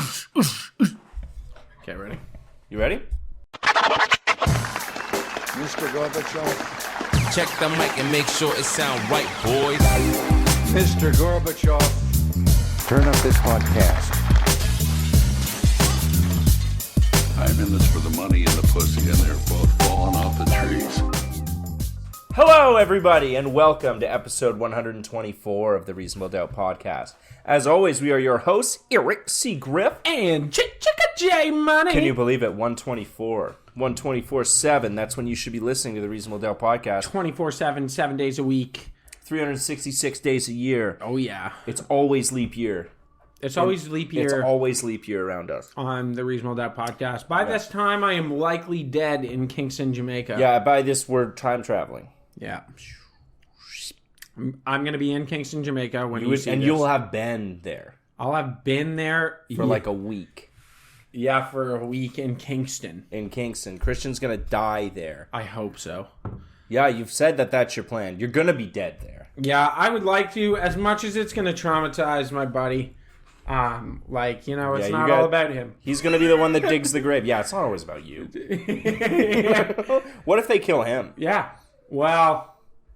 Okay, ready? You ready? Mr. Gorbachev. Check the mic and make sure it sound right, boys. Mr. Gorbachev. Turn up this podcast. I'm in this for the money and the pussy, and they're both falling off the trees. Hello, everybody, and welcome to episode 124 of the Reasonable Doubt podcast. As always, we are your hosts, Eric C. Griff. And Chicka J Money. Can you believe it? 124. 124.7. That's when you should be listening to the Reasonable Doubt podcast. 24/7, 7 days a week. 366 days a year. Oh, yeah. It's always leap year. It's always leap year. It's always leap year around us. On the Reasonable Doubt podcast. By this time, I am likely dead in Kingston, Jamaica. Yeah, by this word, time traveling. Yeah. I'm going to be in Kingston, Jamaica when you see and this. you'll have been there I'll have been there for like a week. Yeah, for a week in Kingston. In Kingston. Christian's going to die there. I hope so. Yeah, you've said that that's your plan. You're going to be dead there. Yeah, I would like to, as much as it's going to traumatize my buddy. It's not all about him. He's going to be the one that digs the grave. Yeah, it's not always about you. Yeah. What if they kill him? Yeah. Well.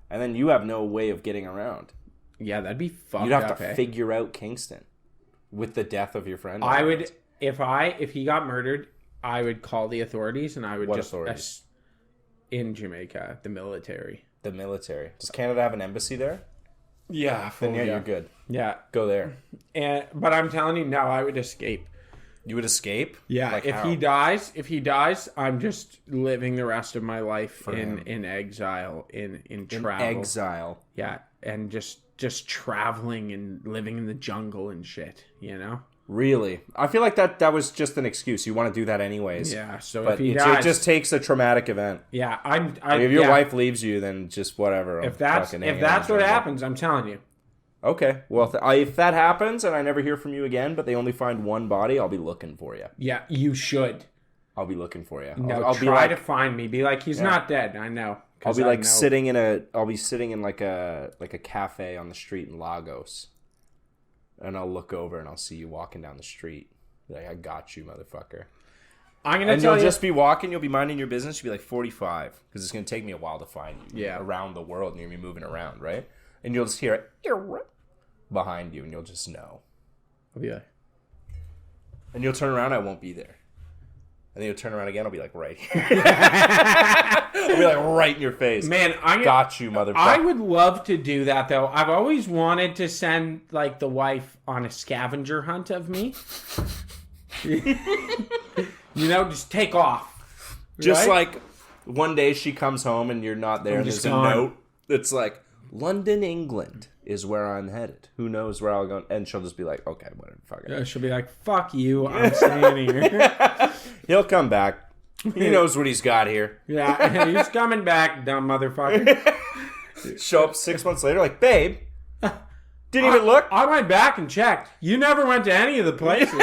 And then you have no way of getting around. Yeah, that'd be fucked up. You'd have to figure out Kingston with the death of your friend. I would, if he got murdered, I would call the authorities and I would What authorities? In Jamaica, the military. The military. Does Canada have an embassy there? Yeah. Then you're good. Yeah. Go there. But I'm telling you, no, I would escape. You would escape? Yeah. Like if how? he dies, I'm just living the rest of my life in exile, in travel. Exile. Yeah, and just traveling and living in the jungle and shit, you know? Really? I feel like that was just an excuse. You want to do that anyways. Yeah, so but if he it dies... just takes a traumatic event. Yeah, if your wife leaves you, then just whatever. If that's what happens, I'm telling you. Okay, well, if that happens and I never hear from you again, but they only find one body, I'll be looking for you. Yeah, you should. I'll be looking for you. No, I'll try to find me. Be like, he's not dead. I know. I'll be like sitting in like a cafe on the street in Lagos, and I'll look over and I'll see you walking down the street. Be like, I got you, motherfucker. And you'll just be walking. You'll be minding your business. You'll be like 45 because it's gonna take me a while to find you. Yeah, around the world, and you'll be moving around, right? And you'll just hear it behind you, and you'll just know. I'll be like, and you'll turn around. I won't be there. And then you'll turn around again. I'll be like right here. I'll be like right in your face. Man, got you, motherfucker. I would love to do that though. I've always wanted to send like the wife on a scavenger hunt of me. Just take off. Just right? like one day she comes home and you're not there, and there's a note that's like, London, England is where I'm headed. Who knows where I'll go? And she'll just be like, okay, whatever, fuck it. Yeah, she'll be like, fuck you, I'm staying here. He'll come back. He knows what he's got here. Yeah, he's coming back, dumb motherfucker. Show up 6 months later, like, babe, didn't even look. I went back and checked. You never went to any of the places.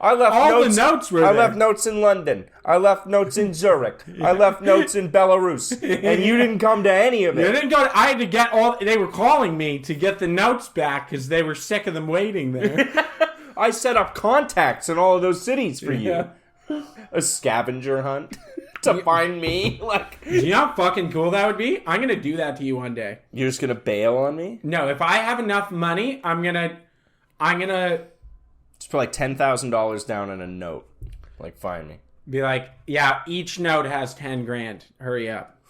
I left the notes were there. I left notes in London. I left notes in Zurich. I left notes in Belarus. And you didn't come to any of it. You didn't go. I had to get they were calling me to get the notes back because they were sick of them waiting there. I set up contacts in all of those cities for you. A scavenger hunt to find me. Like, you know how fucking cool that would be? I'm gonna do that to you one day. You're just gonna bail on me? No, if I have enough money, I'm gonna just put like $10,000 down in a note. Like, find me. Be like, yeah, each note has 10 grand. Hurry up.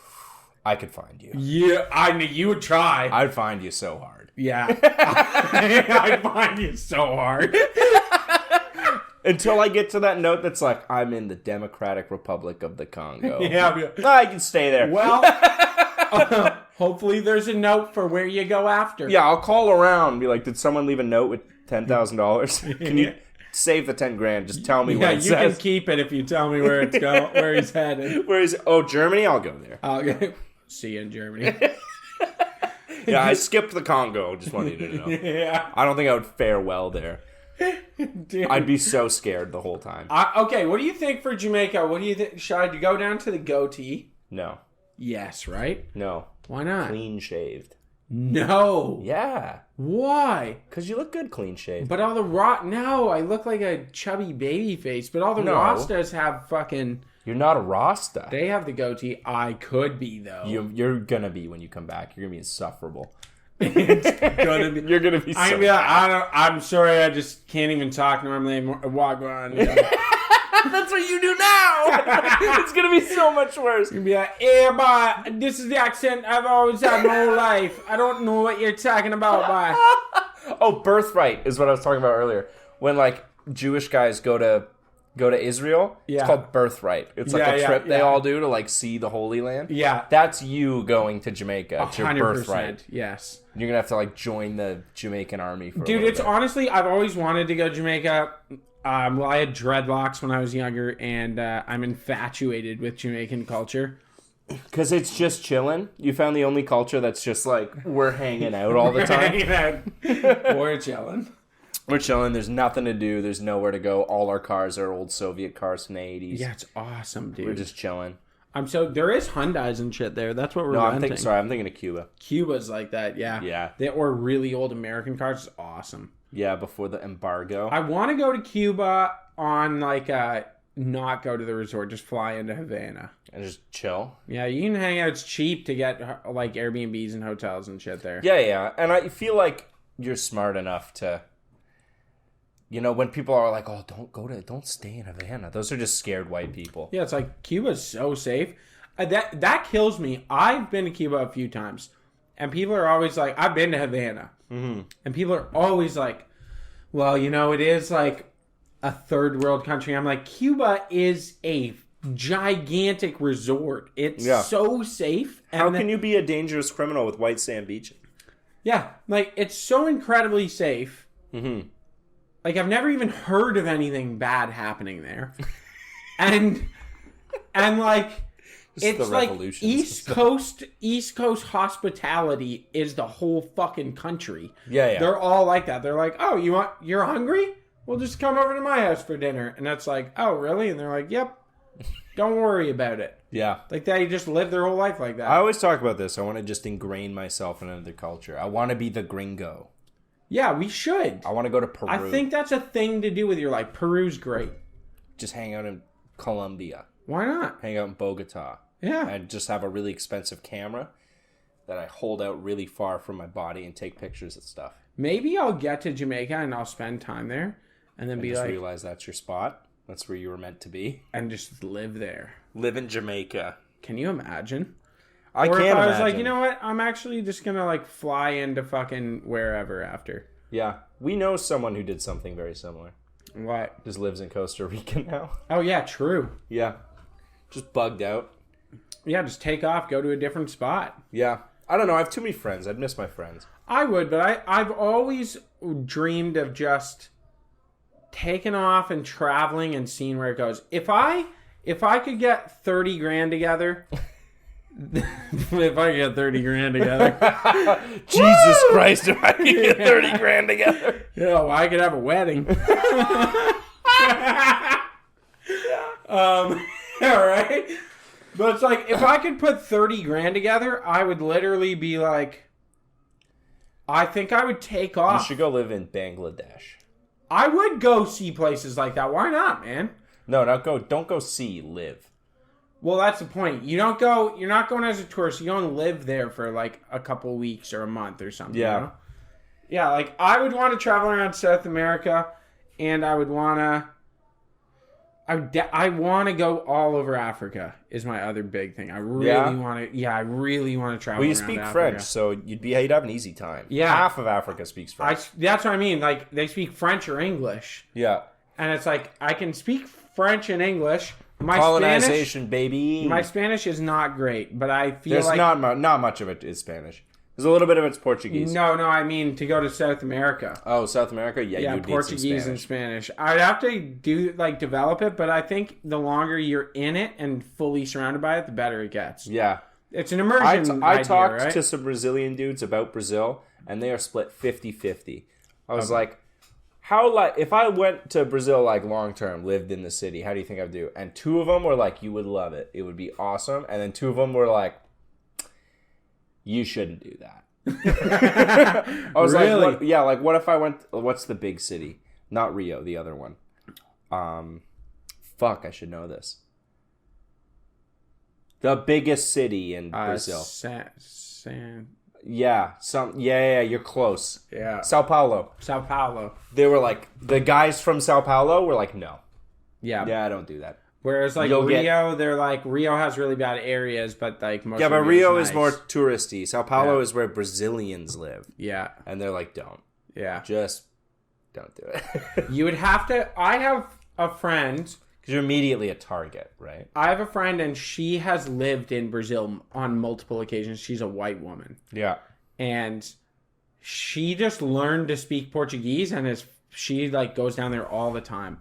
I could find you. Yeah, I mean, you would try. I'd find you so hard. Yeah. I'd find you so hard. Until I get to that note that's like, I'm in the Democratic Republic of the Congo. Yeah. I can stay there. Well, hopefully there's a note for where you go after. Yeah, I'll call around and be like, did someone leave a note with $10,000? Can you save the 10 grand? Just tell me where it says. Yeah, you can keep it if you tell me where it's going, where he's headed. Where is? Oh, Germany? I'll go there. I'll see you in Germany. Yeah, I skipped the Congo. Just wanted you to know. Yeah. I don't think I would fare well there. Dude. I'd be so scared the whole time. Okay, what do you think for Jamaica? What do you think? Should I go down to the goatee? No. Yes, right? No. Why not? Clean shaved. No. Yeah. Why? Because you look good clean shaved. But all the no, I look like a chubby baby face. But all the Rastas have fucking. You're not a Rasta. They have the goatee. I could be though. You're gonna be when you come back. You're gonna be insufferable. It's gonna be. You're gonna be. I'm like, I'm sorry. I just can't even talk normally. Walk around. You know. That's what you do now. It's gonna be so much worse. You'll be like, yeah, but this is the accent I've always had my whole life. I don't know what you're talking about, but. Oh, birthright is what I was talking about earlier. When like Jewish guys go to Israel, it's called birthright. It's like a trip they all do to like see the Holy Land. Yeah, that's you going to Jamaica. It's your birthright. Yes, you're gonna have to like join the Jamaican army. Dude, it's honestly, I've always wanted to go to Jamaica. Well, I had dreadlocks when I was younger, and I'm infatuated with Jamaican culture. Because it's just chilling. You found the only culture that's just like, we're hanging out all the time. We're chilling. We're chilling. There's nothing to do. There's nowhere to go. All our cars are old Soviet cars from the 80s. Yeah, it's awesome, dude. We're just chilling. There is Hyundais and shit there. That's what we're renting. I'm thinking of Cuba. Cuba's like that, yeah. Yeah. Or really old American cars is awesome. Yeah, before the embargo. I want to go to Cuba on like not go to the resort, just fly into Havana. And just chill. Yeah, you can hang out. It's cheap to get like Airbnbs and hotels and shit there. Yeah. And I feel like you're smart enough to, you know, when people are like, oh, don't stay in Havana. Those are just scared white people. Yeah, it's like Cuba's so safe. That kills me. I've been to Cuba a few times. And people are always like, I've been to Havana. Mm-hmm. And people are always like, well, you know, it is like a third world country. I'm like, Cuba is a gigantic resort. It's so safe. How can you be a dangerous criminal with white sand beaches? Yeah, like, it's so incredibly safe. Mm-hmm. Like, I've never even heard of anything bad happening there. and like... It's like East Coast hospitality is the whole fucking country. Yeah. They're all like that. They're like, oh, you're hungry? Well, just come over to my house for dinner. And that's like, oh, really? And they're like, yep. Don't worry about it. Yeah. Like they just live their whole life like that. I always talk about this. I want to just ingrain myself in another culture. I want to be the gringo. Yeah, we should. I want to go to Peru. I think that's a thing to do with your life. Peru's great. Just hang out in Colombia. Why not? Hang out in Bogota. Yeah. And just have a really expensive camera that I hold out really far from my body and take pictures of stuff. Maybe I'll get to Jamaica and I'll spend time there and then be like... realize that's your spot. That's where you were meant to be. And just live there. Live in Jamaica. Can you imagine? I can't imagine. I was like, you know what? I'm actually just going to like fly into fucking wherever after. Yeah. We know someone who did something very similar. What? Just lives in Costa Rica now. Oh, yeah, true. Yeah. Just bugged out. Yeah, just take off, go to a different spot. Yeah. I don't know. I have too many friends. I'd miss my friends. I would, but I've always dreamed of just taking off and traveling and seeing where it goes. If I could get 30 grand together... if I get 30 grand together... Jesus Christ, if I could get 30 grand together. Yeah, well, I could have a wedding. All right? But it's like, if I could put 30 grand together, I would literally be like, I think I would take off. You should go live in Bangladesh. I would go see places like that. Why not, man? No, don't go see, live. Well, that's the point. You're not going as a tourist. You don't live there for like a couple weeks or a month or something. Yeah. You know? Yeah, like I would want to travel around South America, and I would want to... I want to go all over Africa is my other big thing. I really want to. Yeah, I really want to travel. Well, you speak French, so you'd have an easy time. Yeah, half of Africa speaks French. That's what I mean. Like they speak French or English. Yeah, and it's like I can speak French and English. My colonization, Spanish, baby. My Spanish is not great, but I feel there's like not much of it is Spanish. There's a little bit of it's Portuguese. No, I mean to go to South America. Oh, South America? Yeah, Portuguese and Spanish. I'd have to develop it, but I think the longer you're in it and fully surrounded by it, the better it gets. Yeah. It's an immersion I talked to some Brazilian dudes about Brazil, and they are split 50-50. I was like, if I went to Brazil long term, lived in the city, how do you think I'd do? And two of them were like, you would love it. It would be awesome. And then two of them were like, you shouldn't do that. I was Really? like, what if I went? What's the big city? Not Rio, the other one. Fuck, I should know this. The biggest city in Brazil. Yeah, you're close. Yeah. Sao Paulo. Sao Paulo. They were like, the guys from Sao Paulo were like, no. Yeah. Yeah, I don't do that. Whereas like You'll Rio, they're like Rio has really bad areas, but like most. Yeah, of but Rio's Rio nice. is more touristy. Sao Paulo Yeah. is where Brazilians live. Yeah. And they're like, don't. Yeah. Just don't do it. You would have to. I have a friend. Because you're immediately a target, right? I have a friend, and she has lived in Brazil on multiple occasions. She's a white woman, Yeah. and she just learned to speak Portuguese, and she like goes down there all the time.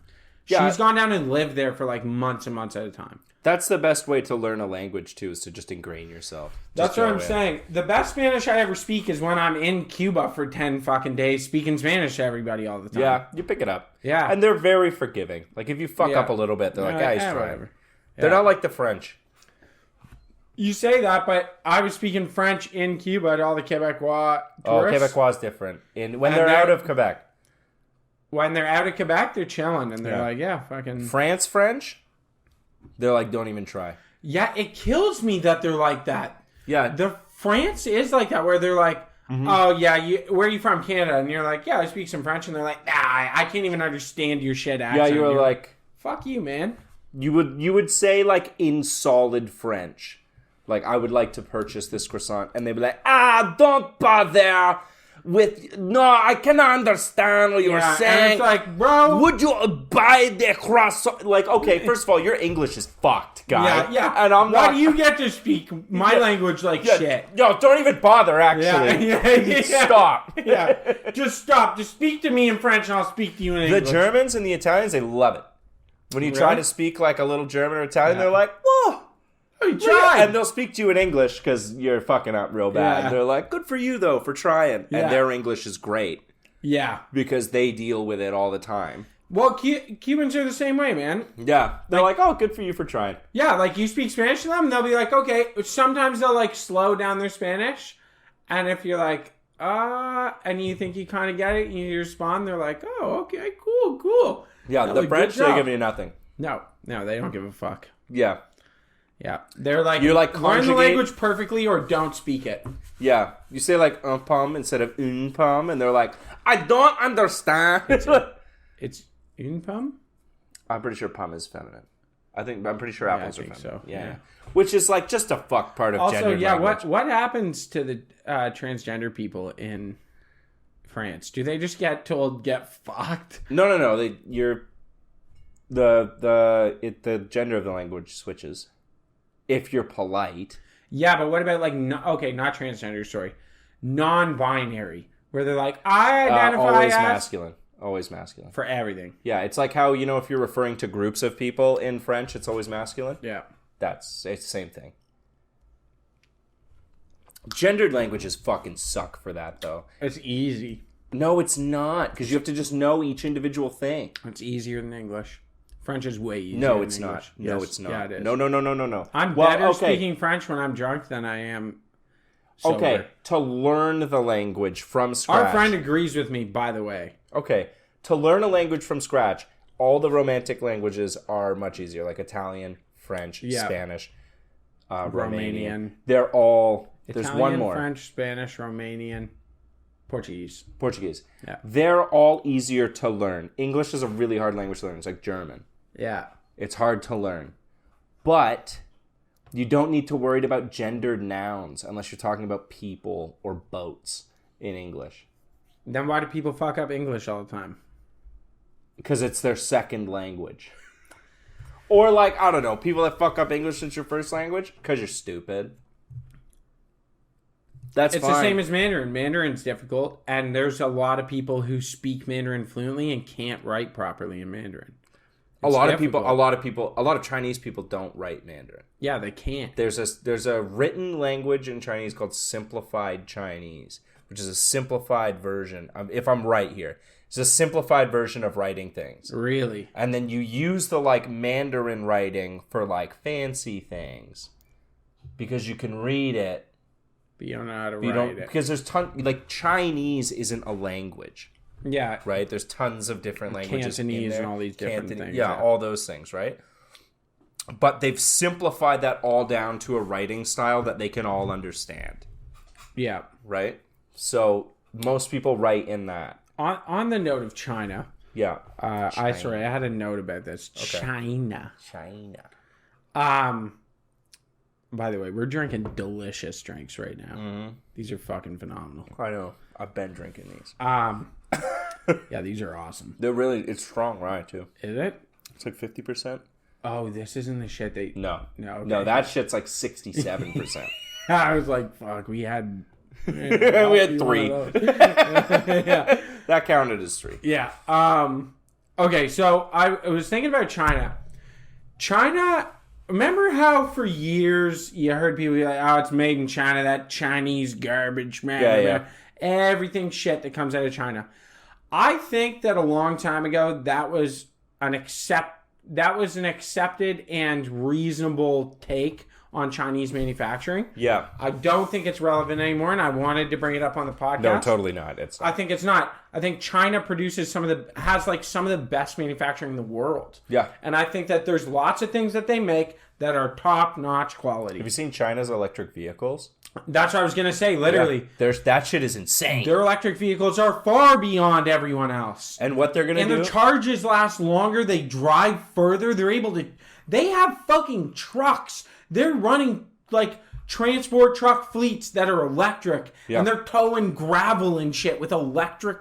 Yeah. She's gone down and lived there for like months and months at a time. That's the best way to learn a language, too, is to just ingrain yourself. That's Just what go I'm in. saying. The best Spanish I ever speak is when I'm in Cuba for 10 fucking days speaking Spanish to everybody all the time. Yeah, you pick it up. Yeah. And they're very forgiving. Like, if you fuck Yeah. up a little bit, they're like, he's trying. whatever. They're Yeah. not like the French. You say that, but I was speaking French in Cuba to all the Quebecois tourists. Oh, Quebecois is different. When And they're out they're- of Quebec. When they're out of Quebec, they're chilling, and they're Yeah. like, yeah, fucking... France French, they're like, don't even try. Yeah, it kills me that they're like that. Yeah. The France is like that, where they're like, oh, yeah, where are you from? Canada? And you're like, yeah, I speak some French. And they're like, nah, I can't even understand your shit Yeah, accent. you were You're like, fuck you, man. you would say, like, in solid French. Like, I would like to purchase this croissant. And they'd be like, don't bother with... No, I cannot understand what you're Yeah, saying. and it's like, bro... Would you buy the croissant? Like, okay, first of all, your English is fucked, guy. Yeah. And I'm Why not... do you get to speak my language like shit? No, don't even bother, actually. Yeah. Stop. Yeah. Just stop. Just speak to me in French and I'll speak to you in The English. Germans and the Italians, they love it. When you try Really? to speak like a little German or Italian, they're like, whoa. You tried. And they'll speak to you in English because you're fucking up real bad. Yeah. They're like, good for you, though, for trying. Yeah. And their English is great Yeah. because they deal with it all the time. Well, Cubans are the same way, man. Yeah. They're like, oh, good for you for trying. Yeah, like you speak Spanish to them, they'll be like, okay. Sometimes they'll like slow down their Spanish. And if you're like, and you think you kind of get it, and you respond, they're like, oh, okay, cool. Yeah, They're the like, French, good they job. give you nothing. No, they don't give a fuck. Yeah. Yeah. They're like, You're like learn the conjugate- language perfectly or don't speak it. Yeah. You say like un pomme instead of une pomme, and they're like, I don't understand. It's une pomme? I'm pretty sure pomme is feminine. I'm pretty sure apples I think are feminine. so, Yeah. yeah. Which is like just a fuck part of Also, gendered yeah, language. what happens to the transgender people in France? Do they just get told, get fucked? No. The gender of the language switches. If you're polite. Yeah, but what about like, not transgender, sorry. Non-binary. Where they're like, I identify Always as... masculine. Always masculine. For everything. Yeah, it's like how, if you're referring to groups of people in French, it's always masculine. Yeah. It's the same thing. Gendered languages fucking suck for that, though. It's easy. No, it's not, because you have to just know each individual thing. It's easier than English. French is way easier No, than it's not. English. No, Yes. it's not. Yeah, it is. No. I'm Well, better okay. speaking French when I'm drunk than I am sober. Okay, to learn the language from scratch. Our friend agrees with me, by the way. Okay, to learn a language from scratch, all the romantic languages are much easier, like Italian, French, Yeah. Spanish, Romanian. Romanian. They're all... There's Italian, one more. French, Spanish, Romanian, Portuguese. Portuguese. Yeah. They're all easier to learn. English is a really hard language to learn. It's like German. Yeah. It's hard to learn. But you don't need to worry about gendered nouns unless you're talking about people or boats in English. Then why do people fuck up English all the time? Because it's their second language. Or like, I don't know, people that fuck up English as your first language because you're stupid. That's It's fine. the same as Mandarin. Mandarin's difficult, and there's a lot of people who speak Mandarin fluently and can't write properly in Mandarin. a It's lot difficult. of lot of Chinese people don't write Mandarin. Yeah, they can't. There's a written language in Chinese called Simplified Chinese, which is a simplified version. If I'm right here, it's a simplified version of writing things. Really? And then you use the like Mandarin writing for like fancy things because you can read it but you don't know how to You write don't it. because there's like Chinese isn't a language, Yeah, right? There's tons of different languages in Cantonese there. and all these different things. Yeah, all those things, right? But they've simplified that all down to a writing style that they can all understand, yeah. right? So most people write in that. On the note of China, Yeah. I had a note about this. China. By the way, we're drinking delicious drinks right now. Mm-hmm. These are fucking phenomenal. I know. I've been drinking these. Yeah, these are awesome. They're really, it's strong rye too. Is it? It's like 50%. Oh, this isn't the shit they. No. Okay. No, that shit's like 67%. I was like, fuck, we had. We had 3. Yeah. That counted as 3. Yeah. Okay, so I was thinking about China. China, remember how for years you heard people be like, oh, it's made in China, that Chinese garbage, man. Yeah. Everything shit that comes out of China. I think that a long time ago that was an accepted and reasonable take on Chinese manufacturing. Yeah. I don't think it's relevant anymore, and I wanted to bring it up on the podcast. No, totally not. It's not. I think it's not. I think China produces some of the best manufacturing in the world. Yeah. And I think that there's lots of things that they make that are top-notch quality. Have you seen China's electric vehicles? That's what I was going to say, literally. Yeah. That shit is insane. Their electric vehicles are far beyond everyone else. And what they're going to do... And their charges last longer. They drive further. They're able to... They have fucking trucks. They're running, like, transport truck fleets that are electric. Yeah. And they're towing gravel and shit with electric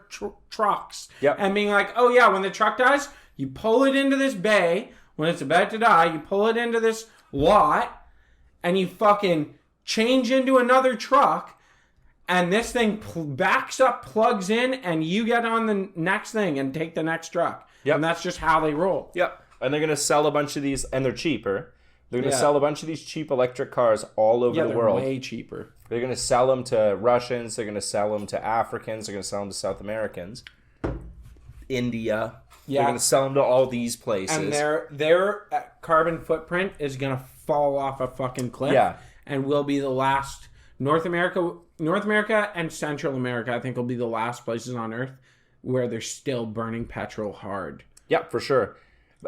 trucks. Yep. And being like, oh, yeah, when the truck dies, you pull it into this bay. When it's about to die, you pull it into this lot. And you fucking change into another truck. And this thing backs up, plugs in, and you get on the next thing and take the next truck. Yep. And that's just how they roll. Yep. And they're going to sell a bunch of these, and they're cheaper. They're going to Yeah. sell a bunch of these cheap electric cars all over the They're world. way cheaper. They're going to sell them to Russians. They're going to sell them to Africans. They're going to sell them to South Americans. India. Yeah. They're going to sell them to all these places. And their carbon footprint is going to fall off a fucking cliff. Yeah. And will be the last... North America and Central America, I think, will be the last places on Earth where they're still burning petrol hard. Yeah, for sure.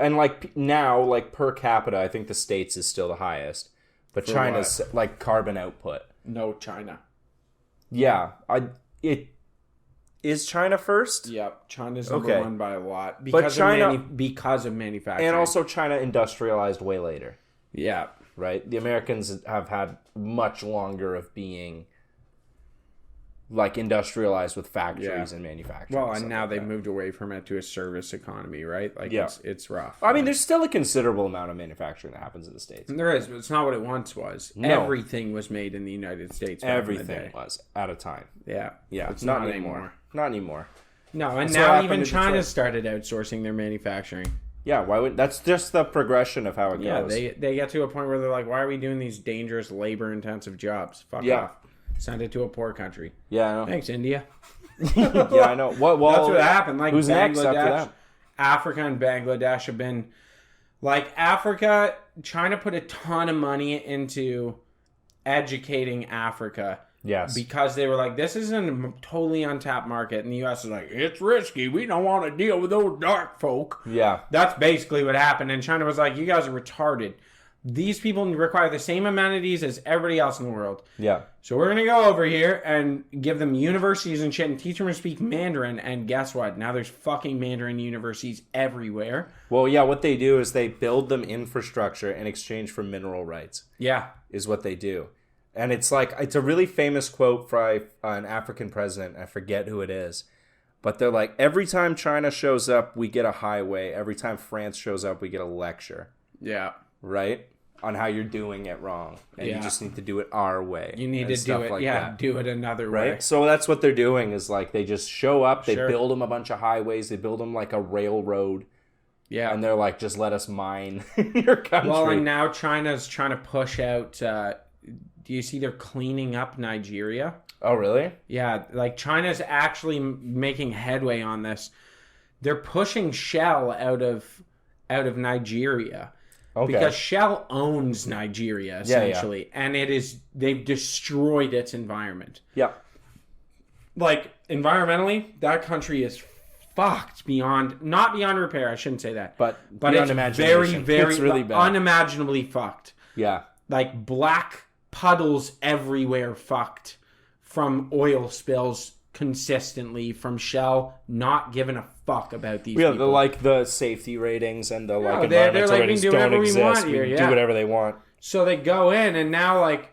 And like now, like per capita, I think the States is still the highest. But China's like carbon output. No, China. Yeah. Is China first? Yep, China's number Okay. one by a lot. But China- because of manufacturing. And also China industrialized way later. Yeah. Right? The Americans have had much longer of being like industrialized with factories and manufacturing. Well, and stuff now like they've that. moved away from it to a service economy, right? Like, Yeah. it's rough. I mean, there's still a considerable amount of manufacturing that happens in the States. There is, but it's not what it once was. No. Everything was made in the United States. back in the Everything day. was at a time. Yeah. Yeah, It's not not anymore. anymore. Not anymore. No, and That's what now happened even in China Detroit. started outsourcing their manufacturing. Yeah, why would that's just the progression of how it Yeah, goes. they get to a point where they're like, why are we doing these dangerous labor-intensive jobs? Fuck Yeah. off. Send it to a poor country. Yeah, I know. Thanks, India. Yeah, I know. Well, That's what happened. Like, who's next after Bangladesh, that? Africa and Bangladesh have been like Africa. China put a ton of money into educating Africa. Yes. Because they were like, this is a totally untapped market. And the U.S. is like, it's risky. We don't want to deal with those dark folk. Yeah. That's basically what happened. And China was like, you guys are retarded. These people require the same amenities as everybody else in the world. Yeah. So we're going to go over here and give them universities and shit and teach them to speak Mandarin. And guess what? Now there's fucking Mandarin universities everywhere. Well, yeah, what they do is they build them infrastructure in exchange for mineral rights, Yeah. is what they do. And it's like, it's a really famous quote from an African president. I forget who it is. But they're like, every time China shows up, we get a highway. Every time France shows up, we get a lecture. Yeah. Right? On how you're doing it wrong. And you Yeah. just need to do it our way. You need and to do stuff it. like Yeah. that. Do it another Right? way. So that's what they're doing is like they just show up, they Sure. build them a bunch of highways, they build them like a railroad, Yeah. and they're like, just let us mine your country. Well, and now China's trying to push out. Do you see they're cleaning up Nigeria? Oh, really? Yeah, like China's actually making headway on this. They're pushing Shell out of Nigeria, Okay. Because Shell owns Nigeria, essentially. And they've destroyed its environment. Yeah. Like, environmentally, that country is fucked not beyond repair, I shouldn't say that. But beyond it's imagination. very, very It's really bad. unimaginably fucked. Yeah. Like, black puddles everywhere fucked from oil spills consistently, from Shell not giving a fuck about these people. The safety ratings and the they're environmental like, we ratings can do don't whatever we exist. want We here, can yeah. do whatever they want. So they go in, and now, like,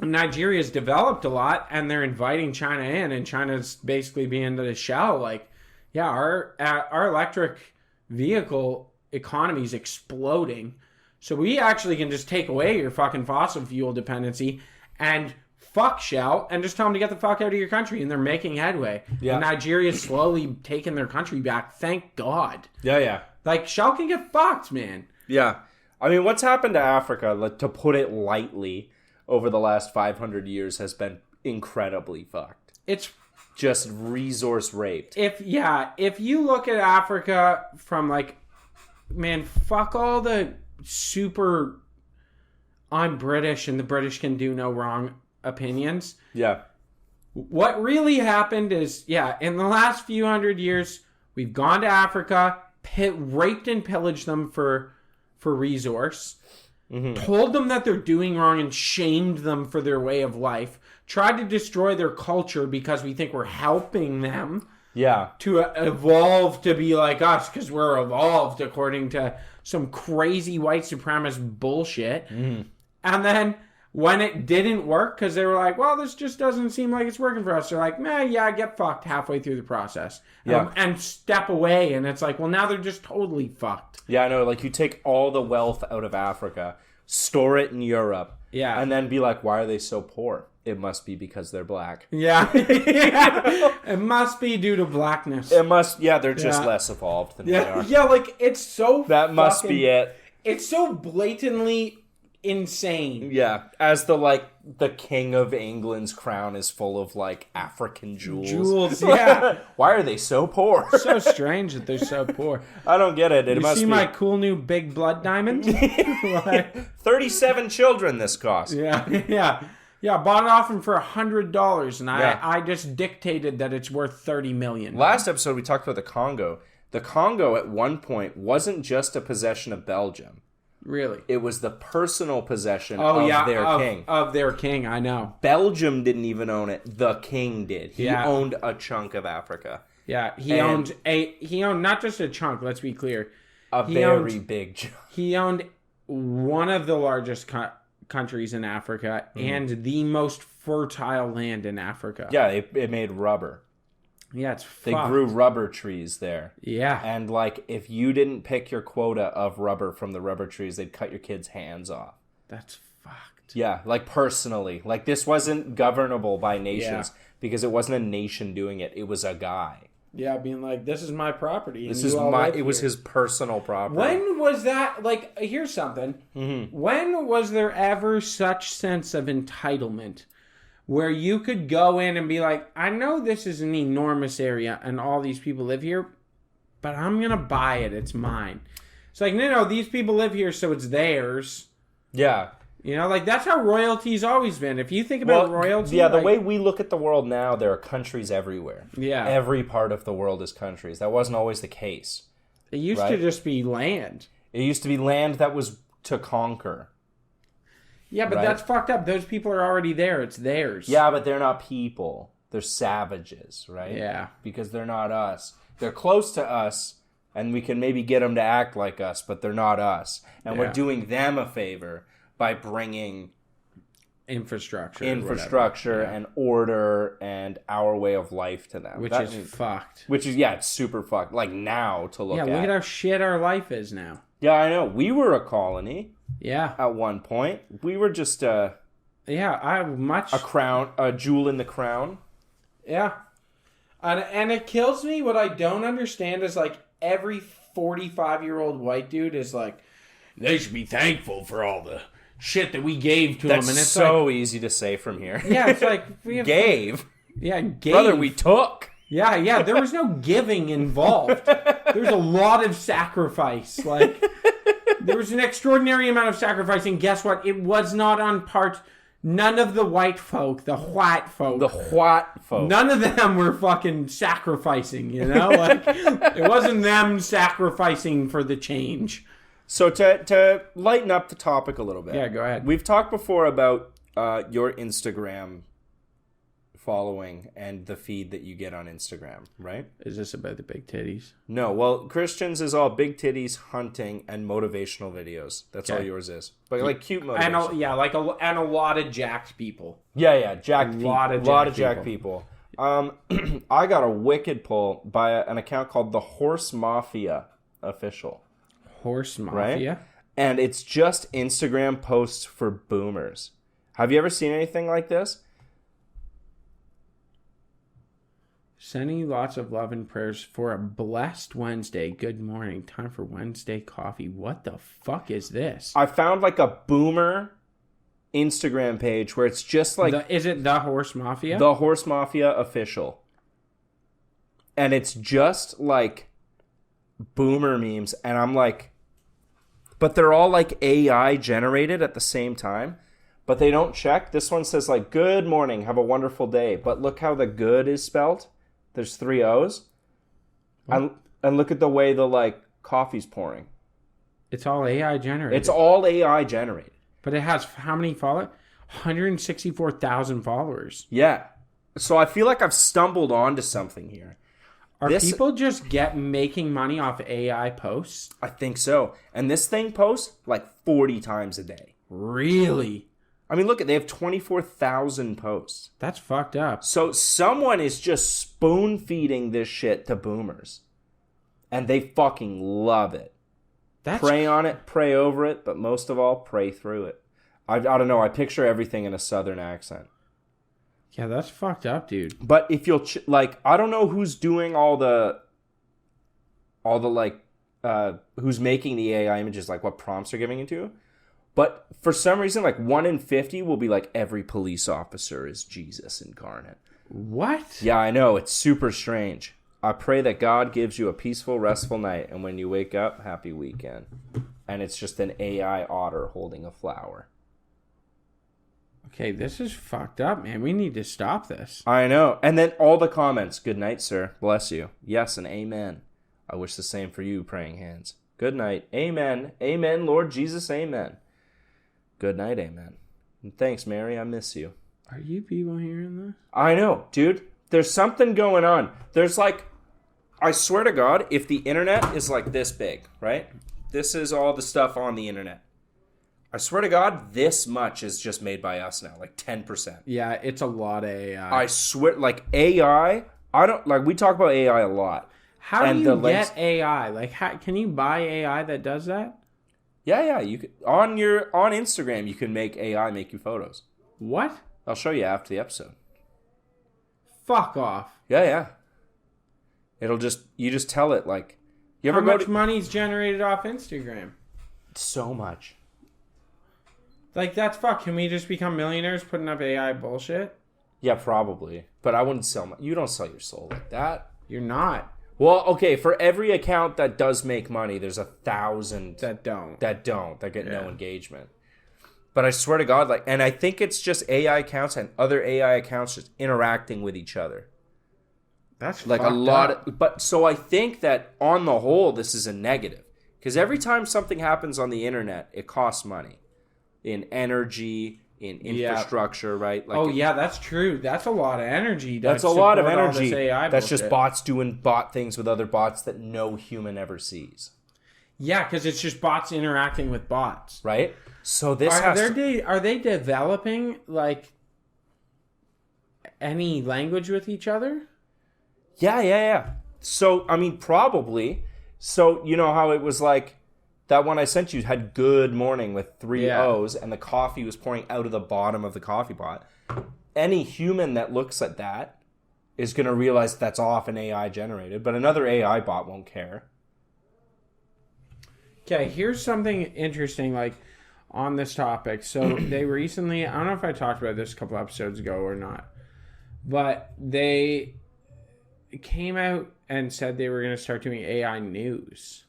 Nigeria's developed a lot, and they're inviting China in, and China's basically being the Shell, like, yeah, our electric vehicle economy is exploding. So we actually can just take away your fucking fossil fuel dependency and fuck Shell and just tell them to get the fuck out of your country. And they're making headway. Yeah. And Nigeria's slowly taking their country back. Thank God. Yeah. Like, Shell can get fucked, man. Yeah. I mean, what's happened to Africa, to put it lightly, over the last 500 years has been incredibly fucked. It's just resource raped. If you look at Africa from, like, man, fuck all the super I'm British and the British can do no wrong opinions. Yeah. What really happened is, in the last few hundred years, we've gone to Africa, raped and pillaged them for resource, told them that they're doing wrong and shamed them for their way of life, tried to destroy their culture because we think we're helping them to evolve to be like us because we're evolved according to some crazy white supremacist bullshit. And then when it didn't work, because they were like, well, this just doesn't seem like it's working for us, they're like, get fucked halfway through the process. And step away, and it's like, well, now they're just totally fucked. Yeah, I know. Like, you take all the wealth out of Africa, store it in Europe, and then be like, why are they so poor? It must be because they're black. Yeah. It must be due to blackness. It must, they're just less evolved than we are. Yeah, like, it's so That must be it. It's so blatantly insane. Yeah, as the king of England's crown is full of, like, African jewels. Yeah. Why are they so poor? So strange that they're so poor. I don't get it. It You must see be my cool new big blood diamond? 37 children this cost. Yeah, bought it off him for $100, and I just dictated that it's worth $30 million. Last episode, we talked about the Congo. The Congo, at one point, wasn't just a possession of Belgium. Really? It was the personal possession of their king. Of their king, I know. Belgium didn't even own it. The king did. He owned a chunk of Africa. Yeah, he owned not just a chunk, let's be clear. Very big chunk. He owned one of the largest countries in Africa and the most fertile land in Africa. Yeah, it made rubber. Yeah, it's fucked. They grew rubber trees there. Yeah. And, like, if you didn't pick your quota of rubber from the rubber trees, they'd cut your kids' hands off. That's fucked. Yeah, like, personally. Like, this wasn't governable by nations because it wasn't a nation doing it. It was a guy. Yeah, being like, this is my property. This is my. It was his personal property. When was that? Like, here's something. When was there ever such sense of entitlement where you could go in and be like, I know this is an enormous area and all these people live here, but I'm going to buy it. It's mine. It's like, no, these people live here, so it's theirs. Yeah. You know, like, that's how royalty's always been. If you think about royalty... Yeah, the way we look at the world now, there are countries everywhere. Yeah. Every part of the world is countries. That wasn't always the case. It used to just be land. It used to be land that was to conquer. Yeah, but that's fucked up. Those people are already there. It's theirs. Yeah, but they're not people. They're savages, right? Yeah. Because they're not us. They're close to us, and we can maybe get them to act like us, but they're not us. And we're doing them a favor by bringing infrastructure and order and our way of life to them. Which is fucked. Which is, it's super fucked. Like, now to look at. Yeah, look at how shit our life is now. Yeah, I know. We were a colony. Yeah. At one point. We were just a jewel in the crown. Yeah. And it kills me. What I don't understand is, like, every 45-year-old white dude is like, they should be thankful for all the shit that we gave to them. And it's so like, easy to say from here. Yeah, it's like... Gave? Yeah, gave. Brother, we took. Yeah, there was no giving involved. There's a lot of sacrifice. Like, There was an extraordinary amount of sacrificing. Guess what? It was not on part. None of the white folk, the white folk, none of them were fucking sacrificing, you know? Like, it wasn't them sacrificing for the change. So to lighten up the topic a little bit. Yeah, go ahead. We've talked before about your Instagram following and the feed that you get on Instagram, right? Is this about the big titties? No, well, Christian's is all big titties, hunting, and motivational videos. That's all yours is. But like cute motivation. And a lot of jacked people. Yeah, jacked people. A lot of jacked people. I got a wicked pull by an account called the Horse Mafia Official. Horse Mafia? Right? And it's just Instagram posts for boomers. Have you ever seen anything like this? Sending you lots of love and prayers for a blessed Wednesday. Good morning. Time for Wednesday coffee. What the fuck is this? I found like a boomer Instagram page where it's just like... Is it the Horse Mafia? The Horse Mafia Official. And it's just like boomer memes. And I'm like... But they're all like AI generated at the same time. But they don't check. This one says like, good morning, have a wonderful day. But look how the good is spelled. There's 3 O's. And look at the way the like coffee's pouring. It's all AI generated. It's all AI generated. But it has how many followers? 164,000 followers. Yeah. So I feel like I've stumbled onto something here. Are people just making money off AI posts? I think so. And this thing posts like 40 times a day. Really? I mean, look, they have 24,000 posts. That's fucked up. So someone is just spoon feeding this shit to boomers. And they fucking love it. Pray on it, pray over it, but most of all, pray through it. I don't know. I picture everything in a southern accent. Yeah, that's fucked up, dude. But if you'll, I don't know who's doing all the who's making the AI images, like what prompts they're giving it to. But for some reason, like 1 in 50 will be like every police officer is Jesus incarnate. What? Yeah, I know. It's super strange. I pray that God gives you a peaceful, restful night, and when you wake up, happy weekend. And it's just an AI otter holding a flower. Okay, this is fucked up, man. We need to stop this. I know. And then all the comments. Good night, sir. Bless you. Yes, and amen. I wish the same for you, praying hands. Good night. Amen. Amen, Lord Jesus. Amen. Good night, amen. And thanks, Mary. I miss you. Are you people hearing this? I know, dude. There's something going on. There's like, I swear to God, if the internet is like this big, right? This is all the stuff on the internet. I swear to God, this much is just made by us now, like 10%. Yeah, it's a lot of AI. I swear, like AI, we talk about AI a lot. How do you get AI? Like, can you buy AI that does that? Yeah, you could, on Instagram, you can make AI make you photos. What? I'll show you after the episode. Fuck off. Yeah. You just tell it like, you ever How much money's generated off Instagram? So much. Like, that's fuck. Can we just become millionaires putting up AI bullshit? Yeah, probably. But I wouldn't sell you don't sell your soul like that. You're not. Well, okay, for every account that does make money, there's 1,000 that get no engagement. But I swear to God, like, and I think it's just AI accounts and other AI accounts just interacting with each other. That's like a lot. But so I think that on the whole, this is a negative because every time something happens on the internet, it costs money in energy, in infrastructure, right? Like that's true. That's a lot of energy. That's a lot of energy. That's just bots doing bot things with other bots that no human ever sees. Yeah, because it's just bots interacting with bots, right? So this are they developing like any language with each other? Yeah. So I mean, probably. So you know how it was like. That one I sent you had good morning with 3 O's and the coffee was pouring out of the bottom of the coffee pot. Any human that looks at that is going to realize that's often AI generated, but another AI bot won't care. Okay, here's something interesting like on this topic. So they recently, I don't know if I talked about this a couple episodes ago or not, but they came out and said they were going to start doing AI news.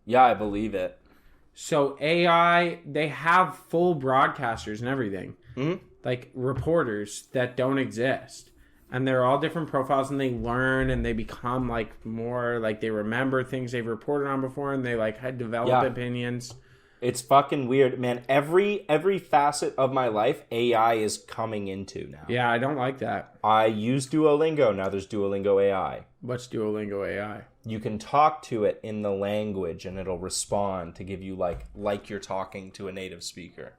Yeah, I believe it. So AI, they have full broadcasters and everything. Mm-hmm. Like reporters that don't exist. And they're all different profiles, and they learn and they become like more like they remember things they've reported on before, and they like had developed opinions. It's fucking weird, man. Every facet of my life, AI is coming into now. Yeah, I don't like that. I use Duolingo. Now there's Duolingo AI. What's Duolingo AI? You can talk to it in the language, and it'll respond to give you like you're talking to a native speaker.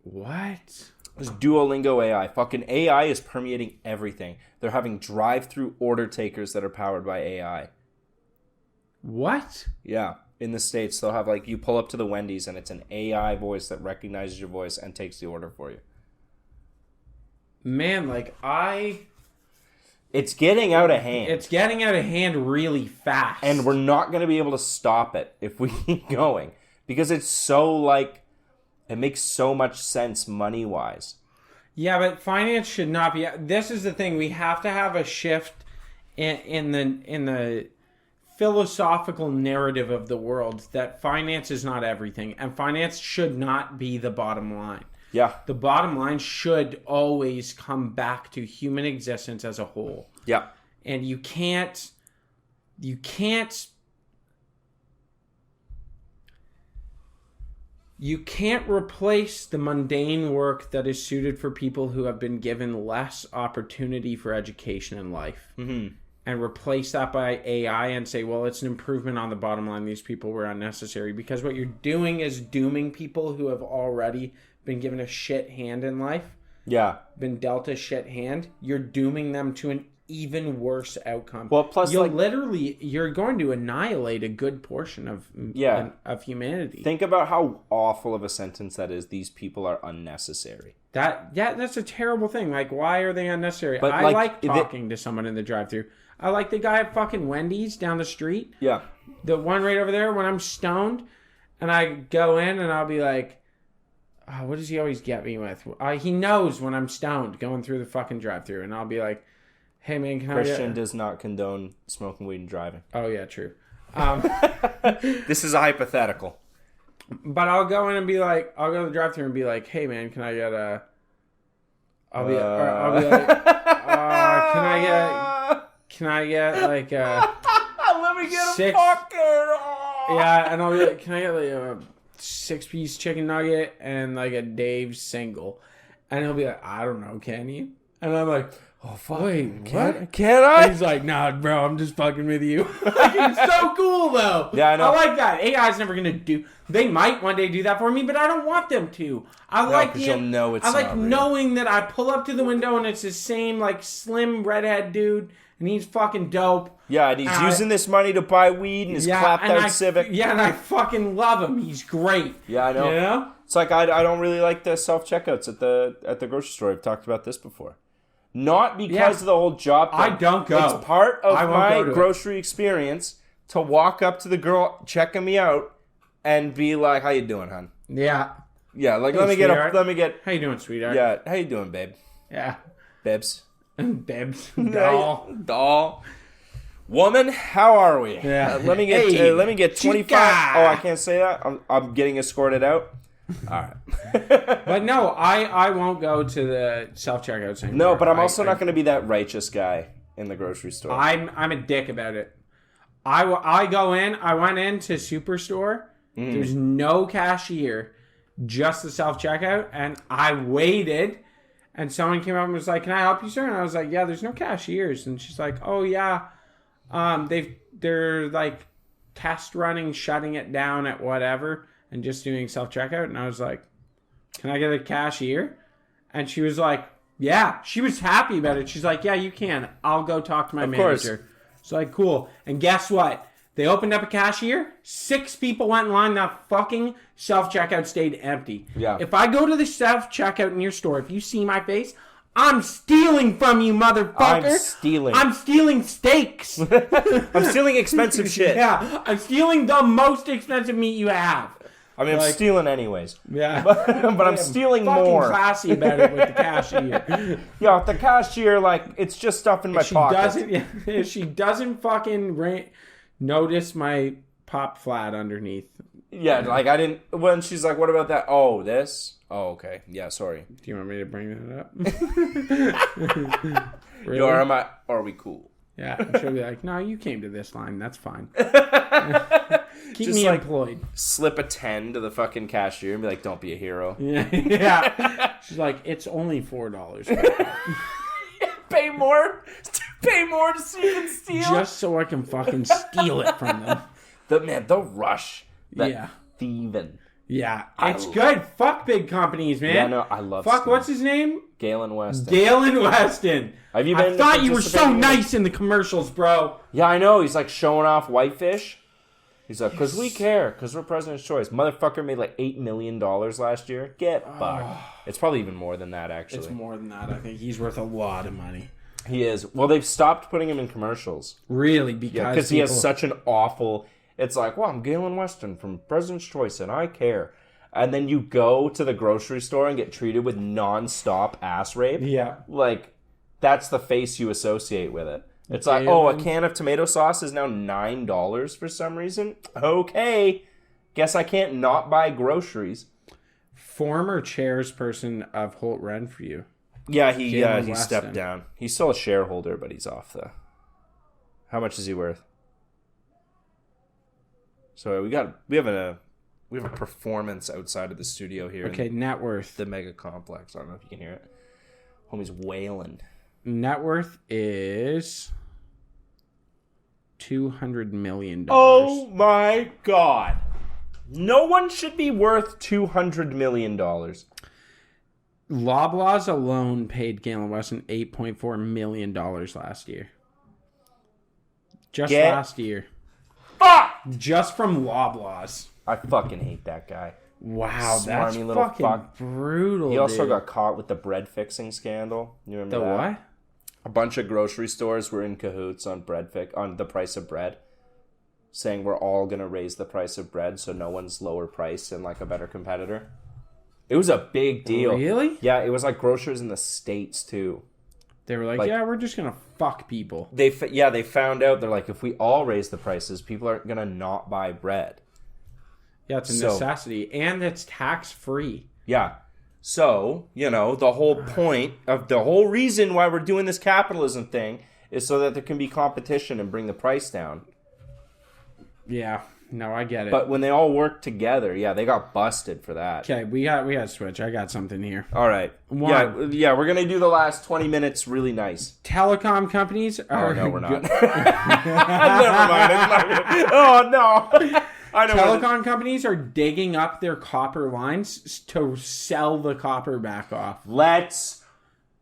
What? There's Duolingo AI. Fucking AI is permeating everything. They're having drive-through order takers that are powered by AI. What? Yeah. In the States, they'll have like you pull up to the Wendy's and it's an AI voice that recognizes your voice and takes the order for you. Man, like It's getting out of hand. It's getting out of hand really fast. And we're not going to be able to stop it if we keep going. Because it's so like, it makes so much sense money-wise. Yeah, but finance should not be. This is the thing. We have to have a shift in the philosophical narrative of the world that finance is not everything, and finance should not be the bottom line. Yeah. The bottom line should always come back to human existence as a whole. Yeah. And you can't replace the mundane work that is suited for people who have been given less opportunity for education in life. Mm-hmm. And replace that by AI and say, well, it's an improvement on the bottom line. These people were unnecessary. Because what you're doing is dooming people who have already been given a shit hand in life. Yeah. Been dealt a shit hand. You're dooming them to an even worse outcome. Well, plus, you're going to annihilate a good portion of humanity. Think about how awful of a sentence that is. These people are unnecessary. That's a terrible thing. Like, why are they unnecessary? But, I like talking to someone in the drive-thru. I like the guy at fucking Wendy's down the street. Yeah. The one right over there when I'm stoned and I go in and I'll be like, oh, what does he always get me with? He knows when I'm stoned going through the fucking drive-thru, and I'll be like, hey man, can Christian does not condone smoking weed and driving. Oh yeah, true. This is a hypothetical. But I'll go in and be like, I'll go to the drive-thru and be like, hey man, can I get a... I'll be like, can I get like a... Let me get six, a fucking... Yeah, and I'll be like, can I get like a 6-piece chicken nugget and like a Dave's single? And he'll be like, I don't know, can you? And I'm like, oh fuck, wait, what? Can I? And he's like, nah, bro, I'm just fucking with you. Like, it's so cool though. Yeah, I know. I like that. AI's never gonna do. They might one day do that for me, but I don't want them to. I like you'll know it's I like not real. knowing that I pull up to the window and it's the same like slim redhead dude, and he's fucking dope. Yeah, and he's using this money to buy weed in his clapped out Civic. Yeah, and I fucking love him. He's great. Yeah, I know. You know? It's like I don't really like the self checkouts at the grocery store. I've talked about this before. Not because of the whole job thing. I don't go. It's part of my go grocery experience to walk up to the girl checking me out and be like, "How you doing, hon?" Yeah. Yeah, like Hey, let me sweetheart. get. How you doing, sweetheart? Yeah, how you doing, babe? Yeah. Bibs. Bibs. Doll. Doll. Woman, how are we? Yeah. Let me get Hey, 25. chica. Oh, I can't say that. I'm getting escorted out. All right. But no, I won't go to the self-checkouts anymore. No, but I'm also not going to be that righteous guy in the grocery store. I'm a dick about it. I go in. I went into Superstore. There's no cashier, just the self-checkout, and I waited. And someone came up and was like, "Can I help you, sir?" And I was like, "Yeah, there's no cashiers." And she's like, "Oh yeah, they're like test running, shutting it down at whatever, and just doing self-checkout." And I was like, "Can I get a cashier?" And she was like, "Yeah." She was happy about it. She's like, "Yeah, you can. I'll go talk to my manager." It's like, cool. And guess what? They opened up a cashier. 6 people went in line. That fucking self-checkout stayed empty. Yeah. If I go to the self-checkout in your store, if you see my face, I'm stealing from you, motherfucker. I'm stealing steaks. I'm stealing expensive shit. Yeah. I'm stealing the most expensive meat you have. I mean, I'm stealing anyways. Yeah. But I'm stealing more. Fucking classy about it with the cashier. Yeah, with the cashier, like, it's just stuff in my pocket. If she doesn't fucking notice my popped flat underneath. Yeah, like I didn't. When she's like, "What about that?" Oh, this. Oh, okay. Yeah, sorry. Do you want me to bring that up? Really? Yo, are we cool? Yeah, she'll be like, "No, you came to this line. That's fine. Keep Just me like- employed." Slip a 10 to the fucking cashier and be like, "Don't be a hero." Yeah. She's like, "It's only $4. Pay more to see you can steal. Just so I can fucking steal it from them." The rush. That Yeah. thieving. Yeah, it's good. Fuck big companies, man. Yeah, no, I love. Fuck, stealing. what's his name? Galen Weston. Galen Weston. Have you I been thought you were so participating in it? nice in the commercials, bro. Yeah, I know. He's like showing off Whitefish. He's like, because we care, because we're President's Choice. Motherfucker made like $8 million last year. Get fucked. It's probably even more than that, actually. It's more than that. I think he's worth a lot of money. He is. Well, they've stopped putting him in commercials. Really, Because he has such an awful... It's like, well, I'm Galen Weston from President's Choice, and I care. And then you go to the grocery store and get treated with non-stop ass rape. Yeah. Like, that's the face you associate with it. It's like, oh, a Galen. can of tomato sauce is now $9 for some reason? Okay. Guess I can't not buy groceries. Former chairperson of Holt Renfrew. Yeah, he Galen stepped Weston. down. He's still a shareholder, but he's off the... How much is he worth? So we have a performance outside of the studio here. Okay, net worth. The mega complex. I don't know if you can hear it. Homie's wailing. Net worth is $200 million. Oh my god. No one should be worth $200 million. Loblaws alone paid Galen Weston $8.4 million last year. Just last year. Fuck! Just from Loblaws. I fucking hate that guy. Wow, that's Smarmy little fucking fuck. brutal. He also dude. got caught with the bread fixing scandal. You remember the that? what? A bunch of grocery stores were in cahoots on on the price of bread, saying we're all gonna raise the price of bread so no one's lower price than like a better competitor. It was a big deal. Really? Yeah, it was like grocers in the States too. They were like, yeah, we're just gonna fuck people. They found out, they're like, if we all raise the prices, people aren't gonna not buy bread. Yeah, it's a necessity, and it's tax free. Yeah. So, the whole point of the whole reason why we're doing this capitalism thing is so that there can be competition and bring the price down. Yeah, no, I get it. But when they all work together, they got busted for that. Okay, we got to switch. I got something here. All right. Yeah, we're going to do the last 20 minutes really nice. Telecom companies are... Oh, no, we're not. Never mind. It's not good. Oh, no. I know. Telecom companies are digging up their copper lines to sell the copper back off. Let's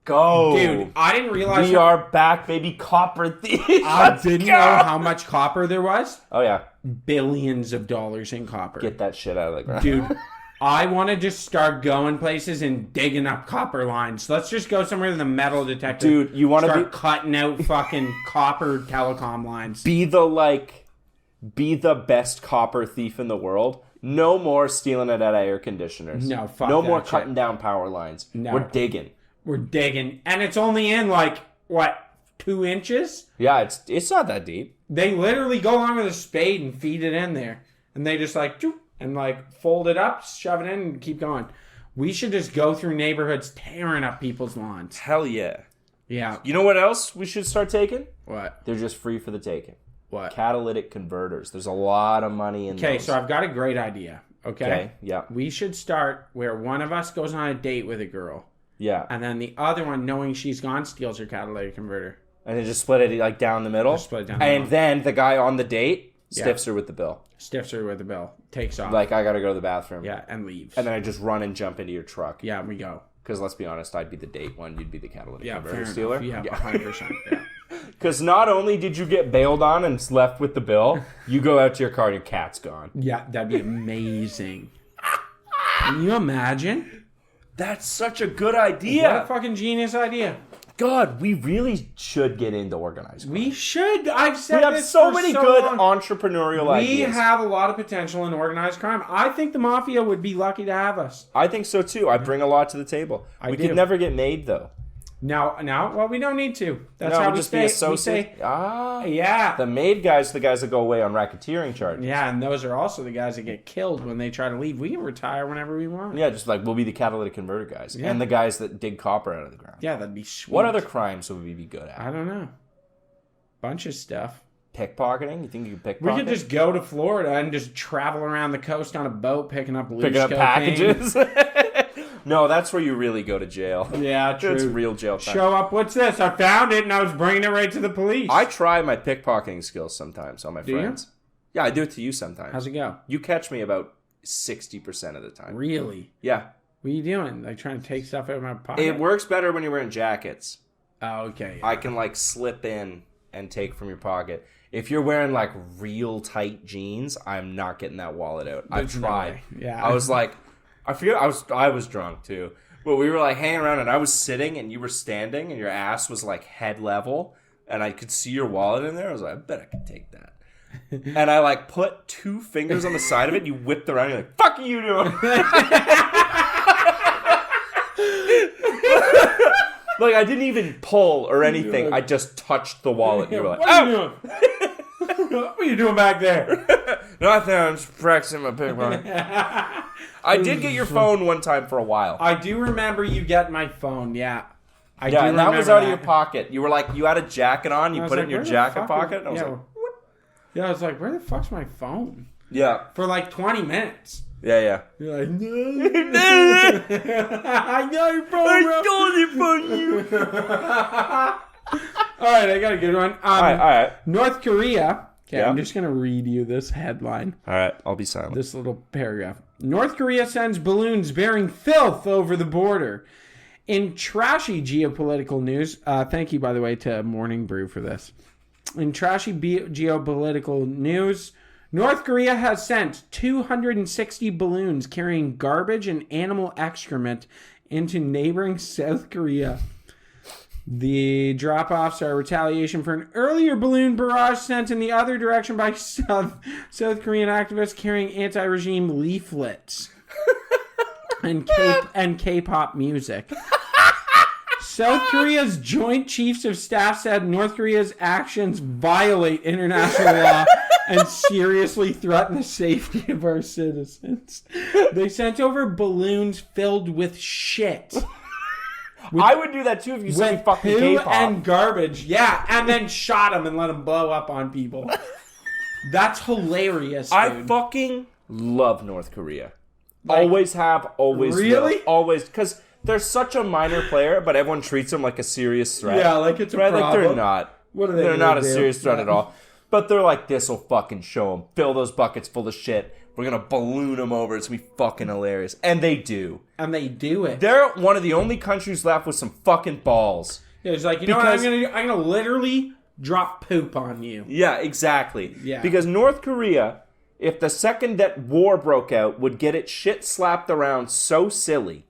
go. Dude, I didn't realize... We are back, baby. Copper thieves. I didn't know how much copper there was. Oh, yeah. Billions of dollars in copper. Get that shit out of the ground. Dude, I want to just start going places and digging up copper lines. Let's just go somewhere to the metal detector. Dude, you want to start cutting out fucking copper telecom lines. Be the best copper thief in the world. No more stealing it out of air conditioners. No, fuck No that more shit. cutting down power lines. No. We're digging. We're digging. And it's only in 2 inches? Yeah, it's not that deep. They literally go along with a spade and feed it in there. And they just fold it up, shove it in, and keep going. We should just go through neighborhoods tearing up people's lawns. Hell yeah. Yeah. You know what else we should start taking? What? They're just free for the taking. What? Catalytic converters. There's a lot of money in Okay, those. so I've got a great idea. Okay? Yeah. We should start where one of us goes on a date with a girl. Yeah. And then the other one, knowing she's gone, steals her catalytic converter. And then just split it down the middle. Just split it down the and middle. then the guy on the date stiffs her with the bill. Stiffs her with the bill. Takes off. I gotta go to the bathroom. Yeah, and leaves. And then I just run and jump into your truck. Yeah, we go. Because let's be honest, I'd be the date one, you'd be the catalytic Yeah, converter fair stealer. enough. Yeah, 100%. Yeah. Because not only did you get bailed on and left with the bill, you go out to your car and your cat's gone. Yeah, that'd be amazing. Can you imagine? That's such a good What a idea. fucking genius idea. God, we really should get into organized crime. We should. I've said We have this so for many so good long. entrepreneurial We ideas. have a lot of potential in organized crime. I think the mafia would be lucky to have us. I think so too. I bring a lot to the table. We do. could never get made though. Well, we don't need to. That's No, how we'll we just stay. be associate. Yeah. The made guys, are the guys that go away on racketeering charges. Yeah, and those are also the guys that get killed when they try to leave. We can retire whenever we want. Yeah, just like we'll be the catalytic converter guys. Yeah. And the guys that dig copper out of the ground. Yeah, that'd be sweet. What other crimes would we be good at? I don't know. Bunch of stuff. Pickpocketing? You think you could pickpocket? We could just go to Florida and just travel around the coast on a boat picking up loose pick up cocaine. packages. No, that's where you really go to jail. Yeah, true. It's real jail time. Show up. What's this? I found it and I was bringing it right to the police. I try my pickpocketing skills sometimes on my Do you? friends. Yeah, I do it to you sometimes. How's it go? You catch me about 60% of the time. Really? Yeah. What are you doing? Like trying to take stuff out of my pocket? It works better when you're wearing jackets. Oh, okay. I can like slip in and take from your pocket. If you're wearing like real tight jeans, I'm not getting that wallet out. I've There's no tried. way. Yeah. I was like, I forget. I was drunk too, but we were like hanging around, and I was sitting, and you were standing, and your ass was like head level, and I could see your wallet in there. I was like, I bet I could take that. And I like put 2 fingers on the side of it. And you whipped around. You're like, "Fuck are you doing?" Like I didn't even pull or anything. I just touched the wallet. You were like, what are you doing? What are you doing back there? Nothing. I'm just practicing my pickpocket. I did get your phone one time for a while. I do remember you getting my phone. Yeah. I do Yeah, and that was out of your that. pocket. You were like, you had a jacket on. You I was put it like, in your where the jacket fuck pocket. is- And I was yeah. like, what? Yeah, I was like, where the fuck's my phone? Yeah, For like 20 minutes. yeah. You're like, no. I got your phone, bro. stole it from you. All right, I got a good one. All right. North Korea. Okay, Yeah. I'm just going to read you this headline. All right, I'll be silent. This little paragraph. North Korea sends balloons bearing filth over the border. In trashy geopolitical news, thank you, by the way, to Morning Brew for this. In trashy geopolitical news, North Korea has sent 260 balloons carrying garbage and animal excrement into neighboring South Korea. The drop-offs are retaliation for an earlier balloon barrage sent in the other direction by South Korean activists carrying anti-regime leaflets and K-pop music. South Korea's Joint Chiefs of Staff said North Korea's actions violate international law and seriously threaten the safety of our citizens. They sent over balloons filled with shit. I would do that too if you said With fucking poo K-pop. and garbage. Yeah, and then shot them and let them blow up on people. That's hilarious, dude. I fucking love North Korea. Like, always have, always really? will. Always. Because they're such a minor player, but everyone treats them like a serious threat. Yeah, like it's a right? Like problem. they're not. What are they They're gonna not a do? serious threat Yeah. at all. But they're like, this'll fucking show them. Fill those buckets full of shit. We're gonna balloon them over. It's gonna be fucking hilarious. And they do. And they do it. They're one of the only countries left with some fucking balls. Yeah, it's like, you know what I'm Because- gonna do? I'm gonna literally drop poop on you. Yeah, exactly. Yeah. Because North Korea, if the second that war broke out, would get its shit slapped around so silly,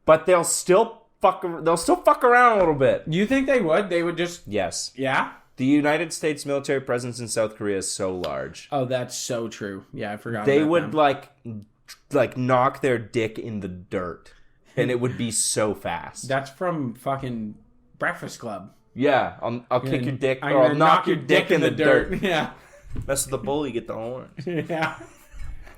but they'll still fuck around a little bit. You think they would? They would just, Yes. yeah? The United States military presence in South Korea is so large. Oh, that's so true. Yeah, I forgot They about would them. like knock their dick in the dirt, and it would be so fast. That's from fucking Breakfast Club. Yeah, I'll kick your dick, I'm or I'll gonna knock your dick in the dirt. Yeah. Mess with the bull, you get the horn. Yeah.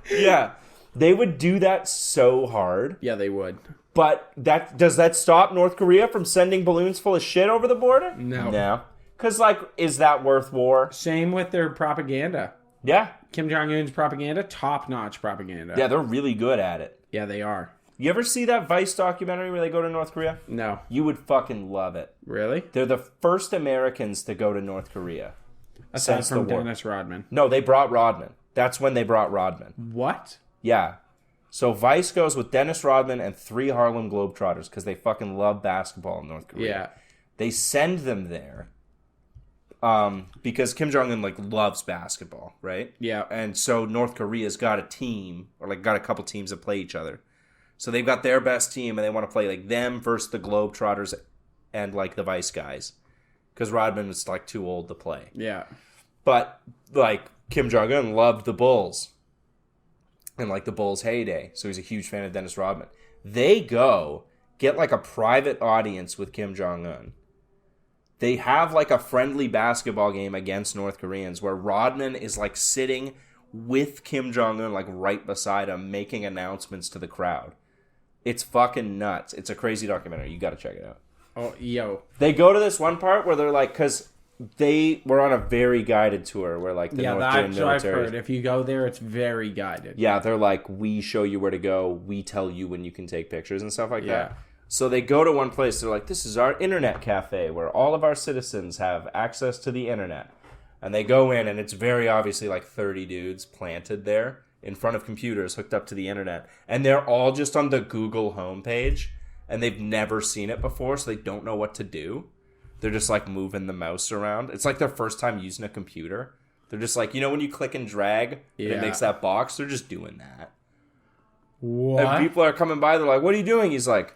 Yeah, they would do that so hard. Yeah, they would. But does that stop North Korea from sending balloons full of shit over the border? No. No. Because, like, is that worth war? Same with their propaganda. Yeah. Kim Jong-un's propaganda, top-notch propaganda. Yeah, they're really good at it. Yeah, they are. You ever see that Vice documentary where they go to North Korea? No. You would fucking love it. Really? They're the first Americans to go to North Korea. Aside Since the from war. Dennis Rodman. No, they brought Rodman. That's when they brought Rodman. What? Yeah. So Vice goes with Dennis Rodman and 3 Harlem Globetrotters because they fucking love basketball in North Korea. Yeah. They send them there because Kim Jong-un like loves basketball, right? Yeah. And so North Korea's got a team, or like got a couple teams that play each other. So they've got their best team, and they want to play like them versus the Globetrotters and like the Vice guys, because Rodman was like too old to play. Yeah. But like Kim Jong-un loved the Bulls, and like the Bulls' heyday, so he's a huge fan of Dennis Rodman. They go get like a private audience with Kim Jong-un. They have like a friendly basketball game against North Koreans where Rodman is like sitting with Kim Jong-un like right beside him making announcements to the crowd. It's fucking nuts. It's a crazy documentary. You got to check it out. Oh, yo. They go to this one part where they're like, because they were on a very guided tour where like the North Korean that's what I've military. heard. If you go there, it's very guided. Yeah, they're like, we show you where to go. We tell you when you can take pictures and stuff like that. So they go to one place. They're like, this is our internet cafe where all of our citizens have access to the internet. And they go in, and it's very obviously like 30 dudes planted there in front of computers hooked up to the internet. And they're all just on the Google homepage, and they've never seen it before, so they don't know what to do. They're just like moving the mouse around. It's like their first time using a computer. They're just like, you know when you click and drag and it makes that box? They're just doing that. What? And people are coming by, they're like, what are you doing? He's like,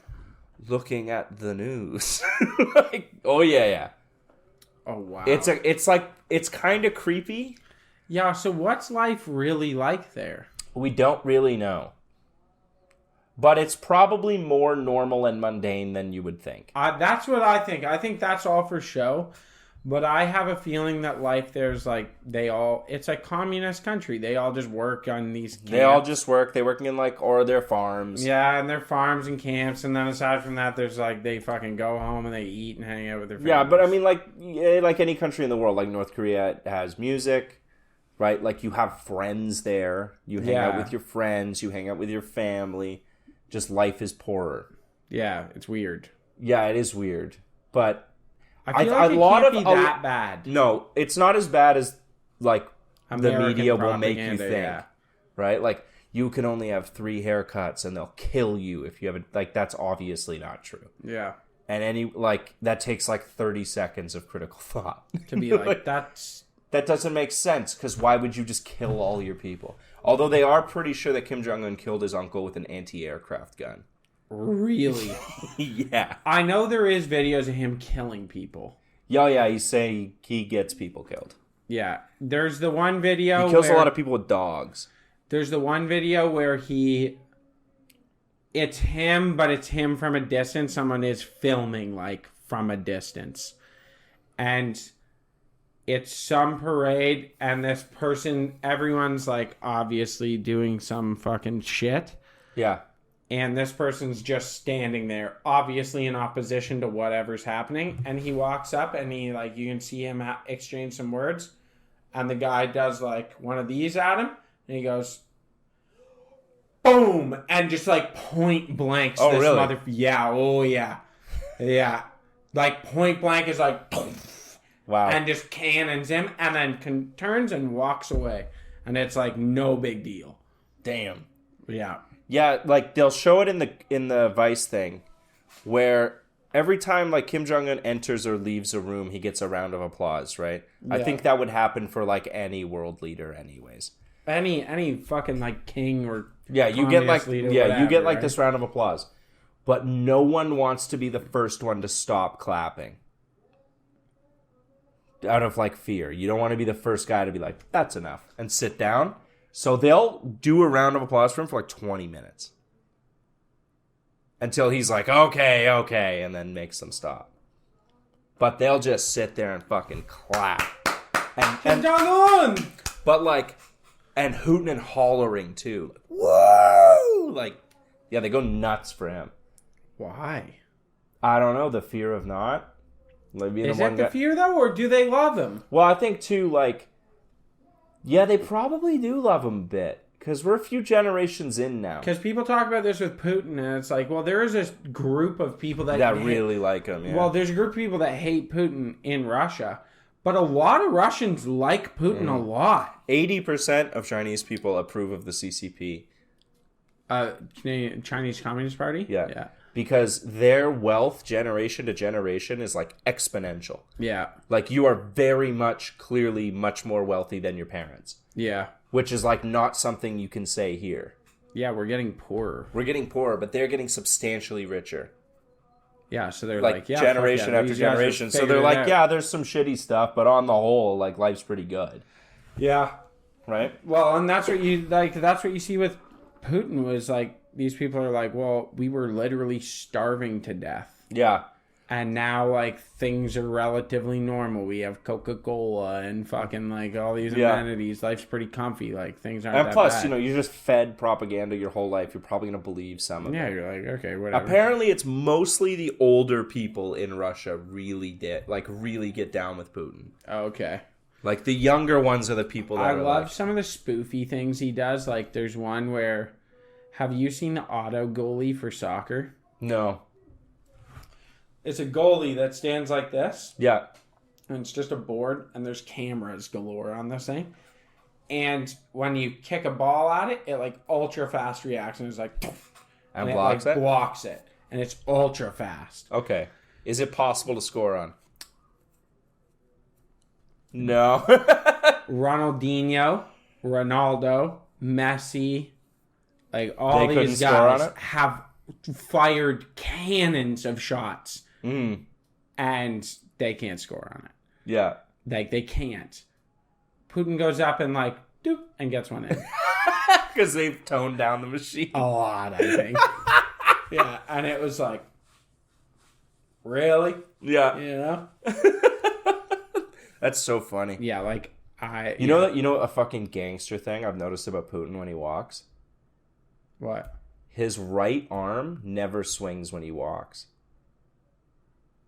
looking at the news. Like, oh yeah. Oh wow. It's kind of creepy. Yeah, so what's life really like there? We don't really know. But it's probably more normal and mundane than you would think. That's what I think. I think that's all for show. But I have a feeling that life there's like, it's a communist country. They all just work on these camps. They all just work. They working in or their farms. Yeah, and their farms and camps. And then aside from that, there's like, they fucking go home and they eat and hang out with their families. Yeah, but I mean, like any country in the world, like North Korea has music, right? Like you have friends there. You hang out with your friends. You hang out with your family. Just life is poorer. Yeah, it's weird. Yeah, it is weird. But I feel like it can't be that bad. No, it's not as bad as like American the media will make you propaganda, think. Right? Like you can only have 3 haircuts and they'll kill you if you have that's obviously not true. Yeah. And that takes like 30 seconds of critical thought. To be like, that doesn't make sense, because why would you just kill all your people? Although they are pretty sure that Kim Jong-un killed his uncle with an anti-aircraft gun. Really? Yeah. I know there is videos of him killing people. Yeah, he's saying he gets people killed. Yeah. There's the one video He kills a lot of people with dogs. There's the one video where it's him, but it's him from a distance. Someone is filming, like, from a distance. And it's some parade, and this person, everyone's, like, obviously doing some fucking shit. Yeah. And this person's just standing there, obviously in opposition to whatever's happening. And he walks up, and you can see him exchange some words. And the guy does, like, one of these at him. And he goes, boom! And just, like, point blanks this really? mother... Yeah, oh, yeah. Yeah. Like, point blank is like... Wow. And just cannons him, and then turns and walks away. And it's, like, no big deal. Damn. Yeah. Yeah, like, they'll show it in the Vice thing, where every time, like, Kim Jong-un enters or leaves a room, he gets a round of applause, right? Yeah. I think that would happen for, like, any world leader anyways. Any fucking, like, king or you get, like, leader, yeah, whatever, you get, like, right? this round of applause. But no one wants to be the first one to stop clapping. Out of, like, fear. You don't want to be the first guy to be like, that's enough, and sit down. So they'll do a round of applause for him for, like, 20 minutes. Until he's like, okay, and then makes them stop. But they'll just sit there and fucking clap. Kim Jong-un! But, like, and hooting and hollering, too. Whoa! Like, yeah, they go nuts for him. Why? I don't know, the fear of not. Is it the fear, though, or do they love him? Well, I think, too, like, yeah, they probably do love him a bit. Because we're a few generations in now. Because people talk about this with Putin, and it's like, well, there is this group of people that really like him, yeah. Well, there's a group of people that hate Putin in Russia. But a lot of Russians like Putin a lot. 80% of Chinese people approve of the CCP. Chinese Communist Party? Yeah. Because their wealth generation to generation is like exponential. Yeah. Like you are very much, clearly much more wealthy than your parents. Yeah. Which is like not something you can say here. Yeah, we're getting poorer. We're getting poorer, but they're getting substantially richer. Yeah, so they're like yeah, generation after generation. So they're like, yeah, there's some shitty stuff, but on the whole, like life's pretty good. Yeah. Right? Well, and that's what you see with Putin was like these people are like, well, we were literally starving to death. Yeah. And now, like, things are relatively normal. We have Coca-Cola and fucking, like, all these amenities. Life's pretty comfy. Like, things aren't And that plus, bad. you know, you're just fed propaganda your whole life. You're probably going to believe some of it. Yeah, you're like, okay, whatever. Apparently, it's mostly the older people in Russia really get down with Putin. Okay. Like, the younger ones are the people that I are love like... some of the spoofy things he does. Like, there's one where... Have you seen the auto goalie for soccer? No. It's a goalie that stands like this. Yeah. And it's just a board, and there's cameras galore on this thing. And when you kick a ball at it, it like ultra fast reacts, and it's like, And blocks it? Blocks it, and it's ultra fast. Okay. Is it possible to score on? No. Ronaldinho, Ronaldo, Messi, like all They couldn't these score on guys it? have fired cannons of shots, Mm. and they can't score on it. Yeah. Like, they can't. Putin goes up and like, doop, and gets one in. Because they've toned down the machine. A lot, I think. Yeah, and it was like, really? Yeah. You know? That's so funny. Yeah, like, You know a fucking gangster thing I've noticed about Putin when he walks? What? His right arm never swings when he walks.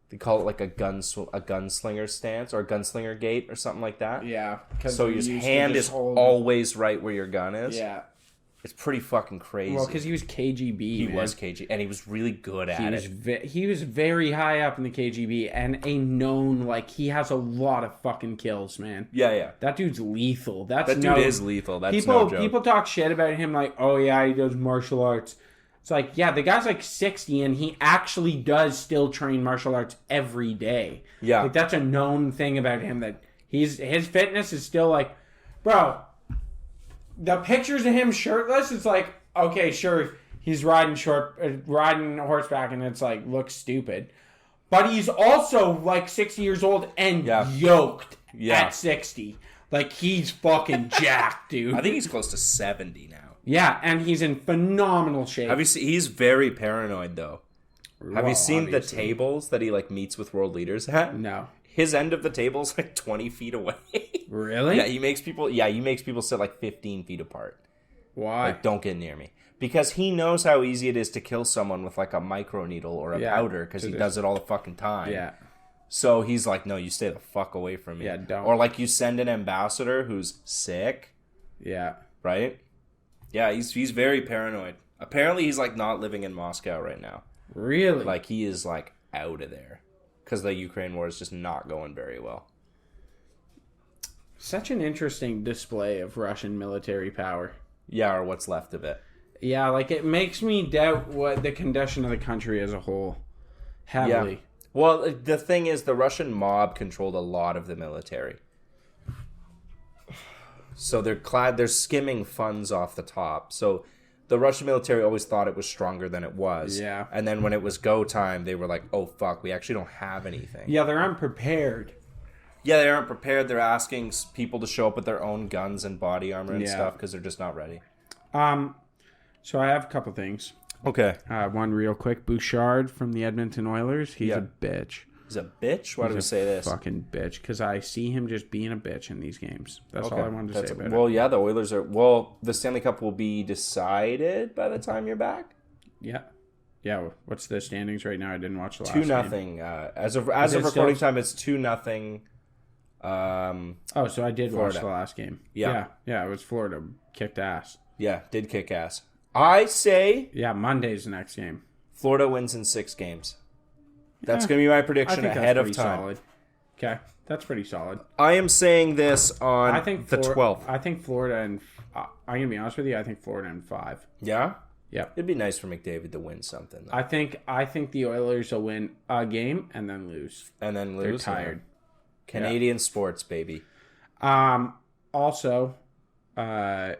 They call it like a gunslinger stance or a gunslinger gait or something like that. Yeah. So his hand is always right where your gun is. Yeah. It's pretty fucking crazy. Well, because he was KGB, he was KGB, and he was really good at it. He was very high up in the KGB, and a known, like, he has a lot of fucking kills, man. Yeah. That dude's lethal. That dude is lethal. That's people, no joke. People talk shit about him, like, oh yeah, he does martial arts. It's like, yeah, the guy's like 60, and he actually does still train martial arts every day. Yeah. Like, that's a known thing about him, that his fitness is still like, bro, the pictures of him shirtless, it's like, okay, sure, he's riding horseback, and it's like, looks stupid. But he's also like 60 years old and yoked at 60. Like, he's fucking jacked, dude. I think he's close to 70 now. Yeah, and he's in phenomenal shape. Have you seen? He's very paranoid, though. Have you seen obviously. the tables that he like meets with world leaders at? No. His end of the table's like 20 feet away. Really? Yeah, he makes people sit like 15 feet apart. Why? Like, don't get near me. Because he knows how easy it is to kill someone with like a micro needle or a powder, because he does it all the fucking time. Yeah. So he's like, no, you stay the fuck away from me. Yeah, don't. Or like you send an ambassador who's sick, Yeah. right? Yeah, he's very paranoid. Apparently he's like not living in Moscow right now. Really? Like, he is like out of there because the Ukraine war is just not going very well. Such an interesting display of Russian military power. Yeah, or what's left of it. Yeah, like, it makes me doubt what the condition of the country as a whole. Heavily. Yeah. Well, the thing is, the Russian mob controlled a lot of the military. So they're skimming funds off the top. So the Russian military always thought it was stronger than it was. Yeah. And then when it was go time, they were like, oh, fuck, we actually don't have anything. Yeah, they're unprepared. Yeah, they aren't prepared. They're asking people to show up with their own guns and body armor and Yeah. stuff because they're just not ready. So I have a couple things. Okay. One real quick. Bouchard from the Edmonton Oilers. He's a bitch. He's a bitch? Why do we say this? Fucking bitch. Because I see him just being a bitch in these games. That's all I wanted to say about it. Well, yeah, the Oilers are... Well, the Stanley Cup will be decided by the time you're back. Yeah. Yeah, what's the standings right now? I didn't watch the last game. 2-0. As of recording time, it's 2-0. Oh, so I did Florida. watch the last game. Yeah. Yeah, it was Florida. Kicked ass. Yeah, did kick ass. I say Yeah, Monday's the next game. Florida wins in 6 games. That's going to be my I prediction think ahead that's of pretty time. solid. Okay, that's pretty solid. I am saying this on I think the 12th. I think Florida and... I'm going to be honest with you, I think Florida in 5. Yeah? Yep. It'd be nice for McDavid to win something, though. I think the Oilers will win a game and then lose. And then They're lose. tired. Canadian sports, baby. Also, my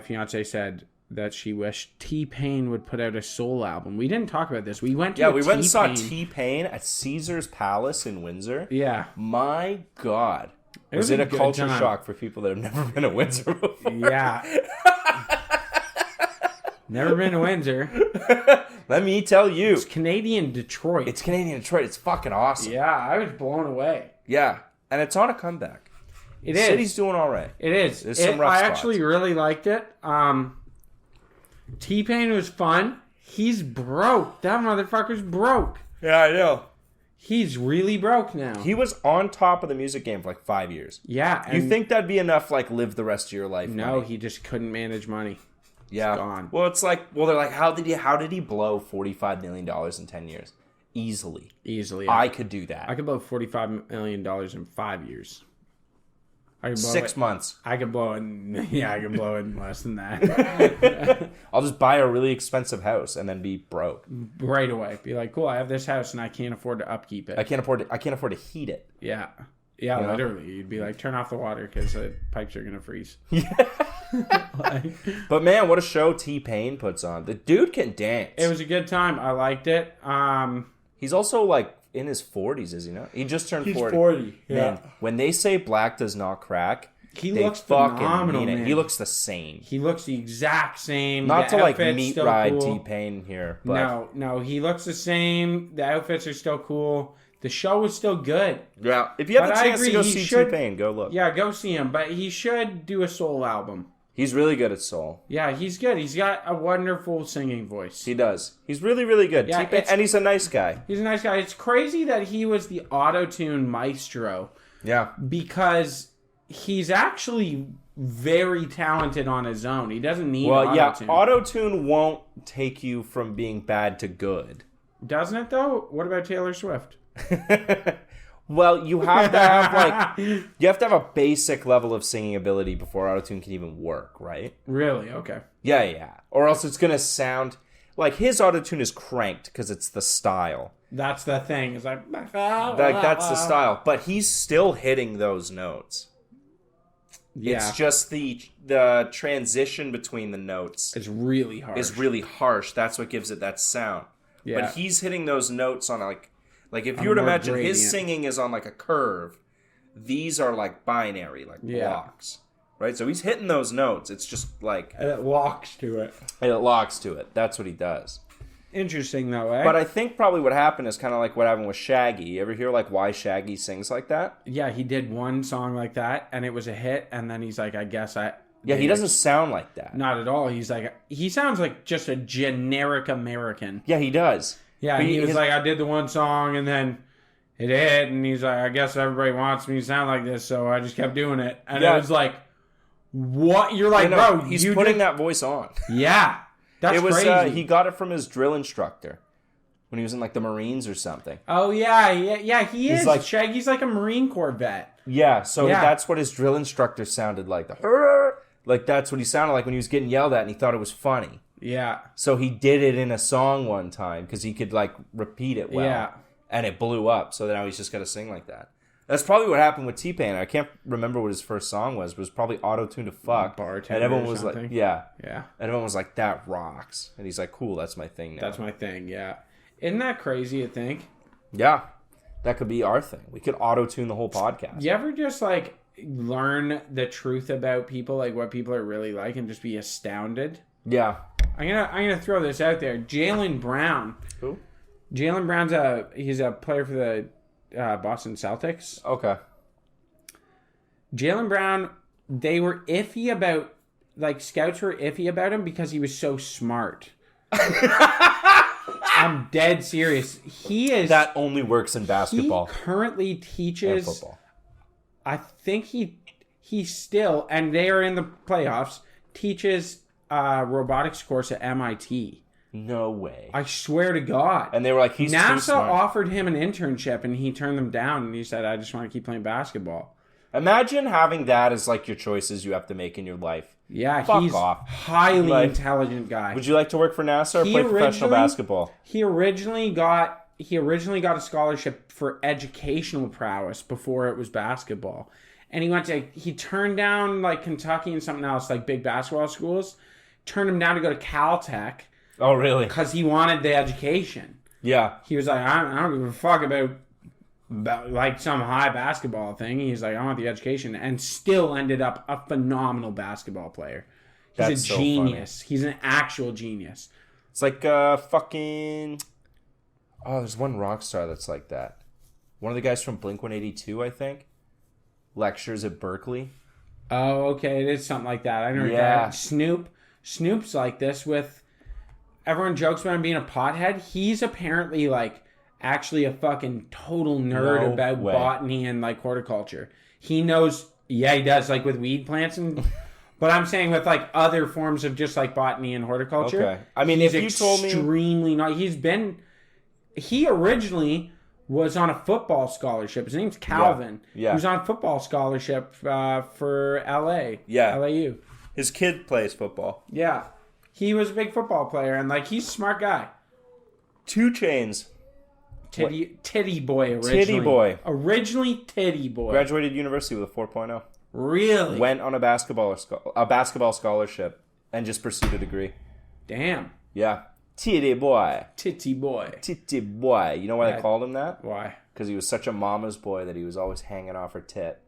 fiance said that she wished T-Pain would put out a soul album. We didn't talk about this. We went to We went and saw T-Pain at Caesar's Palace in Windsor. Yeah. My God. was Was it a a good culture time. shock for people that have never been to Windsor before? Yeah. Never been to Windsor. Let me tell you. It's Canadian Detroit. It's Canadian Detroit. It's fucking awesome. Yeah, I was blown away. Yeah. And it's on a comeback. It The is. city's doing all right. It is. There's some rough I spots. actually really liked it. T-Pain was fun. He's broke. That motherfucker's broke. Yeah, I know. He's really broke now. He was on top of the music game for like 5 years. Yeah. You and think that'd be enough, like, live the rest of your life? No, money? he just couldn't manage money. Yeah. gone. Well, it's like, they're like, how did he blow $45 million in 10 years? Easily. Easily. I could do that. I could blow $45 million in 5 years. I could blow 6 months. I could blow in. Yeah, I could blow in less than that. I'll just buy a really expensive house and then be broke. Right away. Be like, cool, I have this house and I can't afford to upkeep it. I can't afford to heat it. Yeah. Yeah, You know? literally. You'd be like, turn off the water because the pipes are going to freeze. But man, what a show T-Pain puts on. The dude can dance. It was a good time. I liked it. He's also like in his 40s, is he not? He just turned 40. 40. Man, when they say black does not crack, He they looks fucking phenomenal, mean it. man. He looks the same. He looks the exact same. Not The to like outfit's meat still ride cool. T-Pain here, but No, he looks the same. The outfits are still cool. The show was still good. yeah. If you have But a I chance to agree, go he see should- T-Pain, go look. Yeah, go see him. But he should do a soul album. He's really good at soul. Yeah, he's good. He's got a wonderful singing voice. He does. He's really, really good. Yeah, T-Pain, it's- and he's a nice guy. He's a nice guy. It's crazy that he was the auto-tune maestro Yeah. because he's actually very talented on his own. He doesn't need Well, yeah, auto-tune. auto-tune won't take you from being bad to good. Doesn't it, though? What about Taylor Swift? Well, you have to have like you have to have a basic level of singing ability before autotune can even work, right? Really? Okay. Yeah. Or else it's gonna sound like his autotune is cranked because it's the style. That's the thing. It's like That's the style. But he's still hitting those notes. Yeah. It's just the transition between the notes It's really hard. is really harsh. That's what gives it that sound. Yeah. But he's hitting those notes on like if On you were to more imagine gradient. his singing is on like a curve, these are like binary, like Yeah. blocks. Right? So he's hitting those notes. It's just like And it locks to it. it locks to it. That's what he does. Interesting, though, eh? But I think probably what happened is kind of like what happened with Shaggy. You ever hear like why Shaggy sings like that? yeah, he did one song like that, and it was a hit, and then he's like, I guess I... Yeah, he doesn't sound like that. Not at all. He's like... He sounds like just a generic American. Yeah, he does. Yeah, But he was his- like, I did the one song, and then it hit, and he's like, I guess everybody wants me to sound like this, so I just kept doing it. And Yeah. it was like, what? You're like, I know, bro, he's you putting did... that voice on. Yeah. That's It was crazy. he got it from his drill instructor when he was in like the Marines or something. Oh, yeah, he is. like- Shaggy's like a Marine Corps vet. Yeah, so Yeah. that's what his drill instructor sounded like. Like that's what he sounded like when he was getting yelled at, and he thought it was funny. Yeah. So he did it in a song one time because he could like repeat it well. Yeah. And it blew up. So now he's just got to sing like that. That's probably what happened with T-Pain. I can't remember what his first song was. But it was probably auto-tuned to fuck. Bartender and everyone or was something. like, yeah. Yeah. And everyone was like, that rocks. And he's like, cool, that's my thing now. That's my thing, yeah. Isn't that crazy, you think? Yeah. That could be our thing. We could auto-tune the whole podcast. You ever just, like, learn the truth about people, like what people are really like, and just be astounded? Yeah. I'm gonna throw this out there. Jaylen Brown. Who? Jaylen Brown's he's a player for the Boston Celtics. Okay. Jaylen Brown, they were iffy about, like, scouts were iffy about him because he was so smart. I'm dead serious. He is. That only works in basketball He currently and teaches. football. I think he still, and they are in the playoffs, teaches a robotics course at MIT. No way. I swear to God. And they were like, he's too NASA smart. offered him an internship, and he turned them down, and he said, I just want to keep playing basketball. Imagine having that as like your choices you have to make in your life. Yeah, Fuck he's off. highly Like, intelligent guy. Would you like to work for NASA or He play professional originally- basketball? He originally got a scholarship for educational prowess before it was basketball. And he turned down like Kentucky and something else, like big basketball schools, turned him down to go to Caltech Oh, really? because he wanted the education. Yeah. He was like, I don't give a fuck about like some high basketball thing. He's like, I want the education, and still ended up a phenomenal basketball player. That's a so genius. He's an actual genius. It's like fucking... Oh, there's one rock star that's like that. One of the guys from Blink-182, I think. Lectures at Berkeley. Oh, okay. It is something like that. I know. Yeah. Snoop's like this with... Everyone jokes about him being a pothead. He's apparently, like, actually a fucking total nerd No about way. botany and, like, horticulture. He knows... Yeah, he does, like, with weed plants and... But I'm saying with, like, other forms of just, like, botany and horticulture. Okay. I mean, he's if you told me... extremely not... He originally was on a football scholarship. His name's Calvin. Yeah. He was on a football scholarship for LA. Yeah. LAU. His kid plays football. Yeah. He was a big football player, and, like, he's a smart guy. 2 Chainz. Titty boy originally. Titty boy. Originally titty boy. Graduated university with a 4.0. Really? Went on a basketball scholarship and just pursued a degree. Damn. Yeah. Titty boy. Titty boy. Titty boy. You know why Yeah. they called him that? Why? Because he was such a mama's boy that he was always hanging off her tit.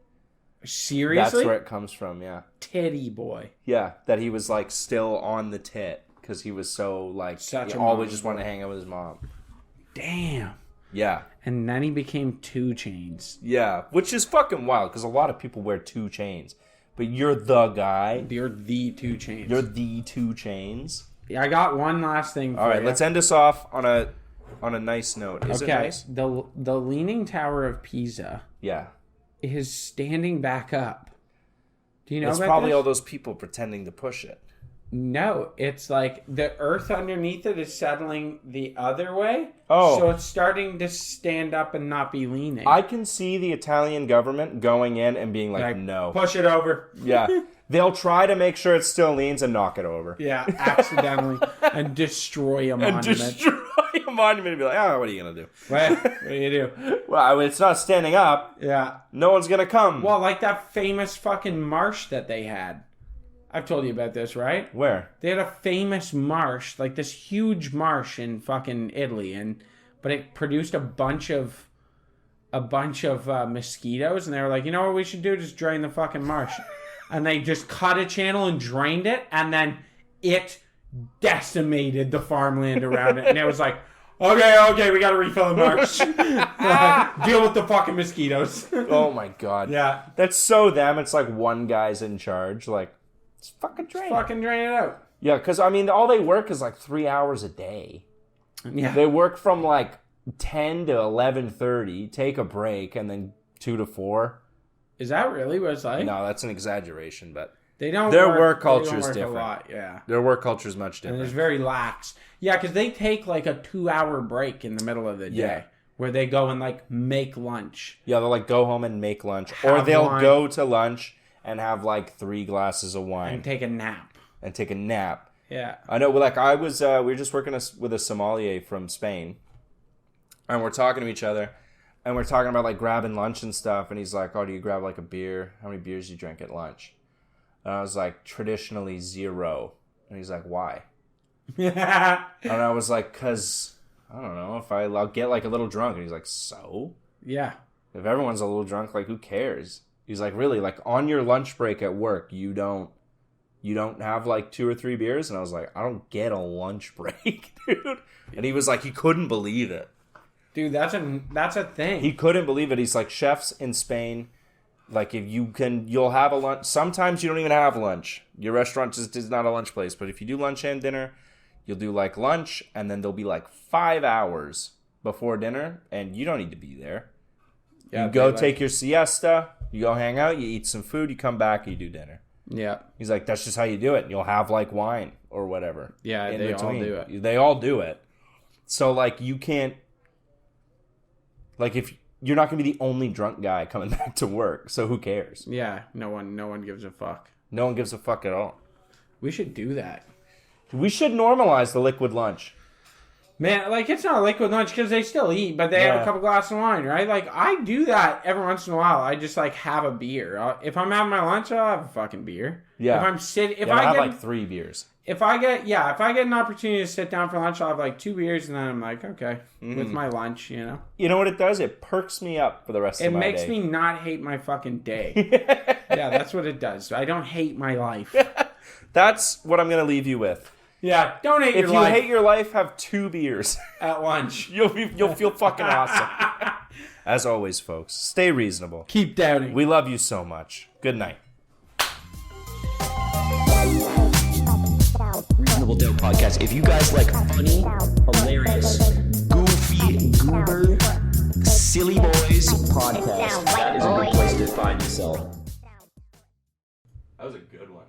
Seriously? That's where it comes from, yeah. Titty boy. Yeah, that he was, like, still on the tit because he was so, like, Such he a always mama's just wanted to hang out with his mom. Damn. Yeah. And then he became 2 Chainz. Yeah, which is fucking wild because a lot of people wear 2 Chainz. But you're the guy. You're the 2 Chainz. You're the 2 Chainz. Yeah, I got one last thing for All right, you. let's end this off on a nice note. Is it Okay, nice? the Leaning Tower of Pisa Yeah. is standing back up. Do you know It's about probably this? all those people pretending to push it. No, it's like the earth underneath it is settling the other way. Oh. So it's starting to stand up and not be leaning. I can see the Italian government going in and being like no. Push it over. Yeah. They'll try to make sure it still leans and knock it over. Yeah, accidentally. And destroy a monument. And destroy a monument and be like, oh, what are you going to do? What do you do? Well, it's not standing up. Yeah. No one's going to come. Well, like that famous fucking marsh that they had. I've told you about this, right? Where? They had a famous marsh, like this huge marsh in fucking Italy, but it produced a bunch of mosquitoes, and they were like, you know what we should do? Just drain the fucking marsh. And they just cut a channel and drained it, and then it decimated the farmland around it. And it was like, okay, we gotta refill the marsh. Deal with the fucking mosquitoes. Oh my god. Yeah. That's so them. It's like one guy's in charge. Like, it's fucking drain. Fucking drain it out. Yeah, because I mean, all they work is like 3 hours a day. Yeah. They work from like 10 to 11:30, take a break, and then 2 to 4. Is that really what it's like? No, that's an exaggeration, but They don't. Their work, work they culture don't is work different. A lot, yeah. their work culture is much And different. it's very lax. Yeah, because they take like a 2-hour break in the middle of the day Yeah. where they go and like make lunch. Yeah, they'll like go home and make lunch, or Have they'll wine. go to lunch and have like 3 glasses of wine And take a nap. and take a nap. Yeah. I know, like I was, we were just working with a sommelier from Spain, and we're talking to each other, and we're talking about like grabbing lunch and stuff, and he's like, "Oh, do you grab like a beer? How many beers do you drink at lunch?" And I was like, "Traditionally 0." And he's like, "Why?" And I was like, "Cause I don't know if I'll get like a little drunk." And he's like, "So? Yeah. If everyone's a little drunk, like who cares?" He's like, "Really? Like on your lunch break at work, you don't have like 2 or 3 beers?" And I was like, "I don't get a lunch break, dude." And he was like, he couldn't believe it. Dude, that's a thing. He couldn't believe it. He's like, chefs in Spain, like if you'll have a lunch. Sometimes you don't even have lunch. Your restaurant just is not a lunch place. But if you do lunch and dinner, you'll do like lunch, and then there'll be like 5 hours before dinner, and you don't need to be there. Yeah, You go they, take your siesta, you go hang out, you eat some food, you come back, you do dinner. Yeah. He's like, that's just how you do it. You'll have like wine or whatever. Yeah, in they all between. do it. They all do it. So like you can't, like if you're not gonna be the only drunk guy coming back to work, so who cares? Yeah. No one gives a fuck. No one gives a fuck at all. We should do that. We should normalize the liquid lunch. Man, like, it's not a liquid lunch because they still eat, but they have Yeah. a couple glasses of wine, right? Like, I do that every once in a while. I just, like, have a beer. If I'm having my lunch, I'll have a fucking beer. Yeah. If I'm sitting... If Yeah, I I have get... like 3 beers. If I get an opportunity to sit down for lunch, I'll have, like, 2 beers, and then I'm like, okay, with my lunch, you know? You know what it does? It perks me up for the rest It of my makes day. me not hate my fucking day. Yeah, that's what it does. I don't hate my life. That's what I'm going to leave you with. Yeah, don't hate your If you life hate your life, have 2 beers. at lunch. You'll feel fucking awesome. As always, folks, stay reasonable. Keep doubting. We love you so much. Good night. Reasonable Doubt Podcast. If you guys like funny, hilarious, goofy, goober, silly boys podcast, that is a good place to find yourself. That was a good one.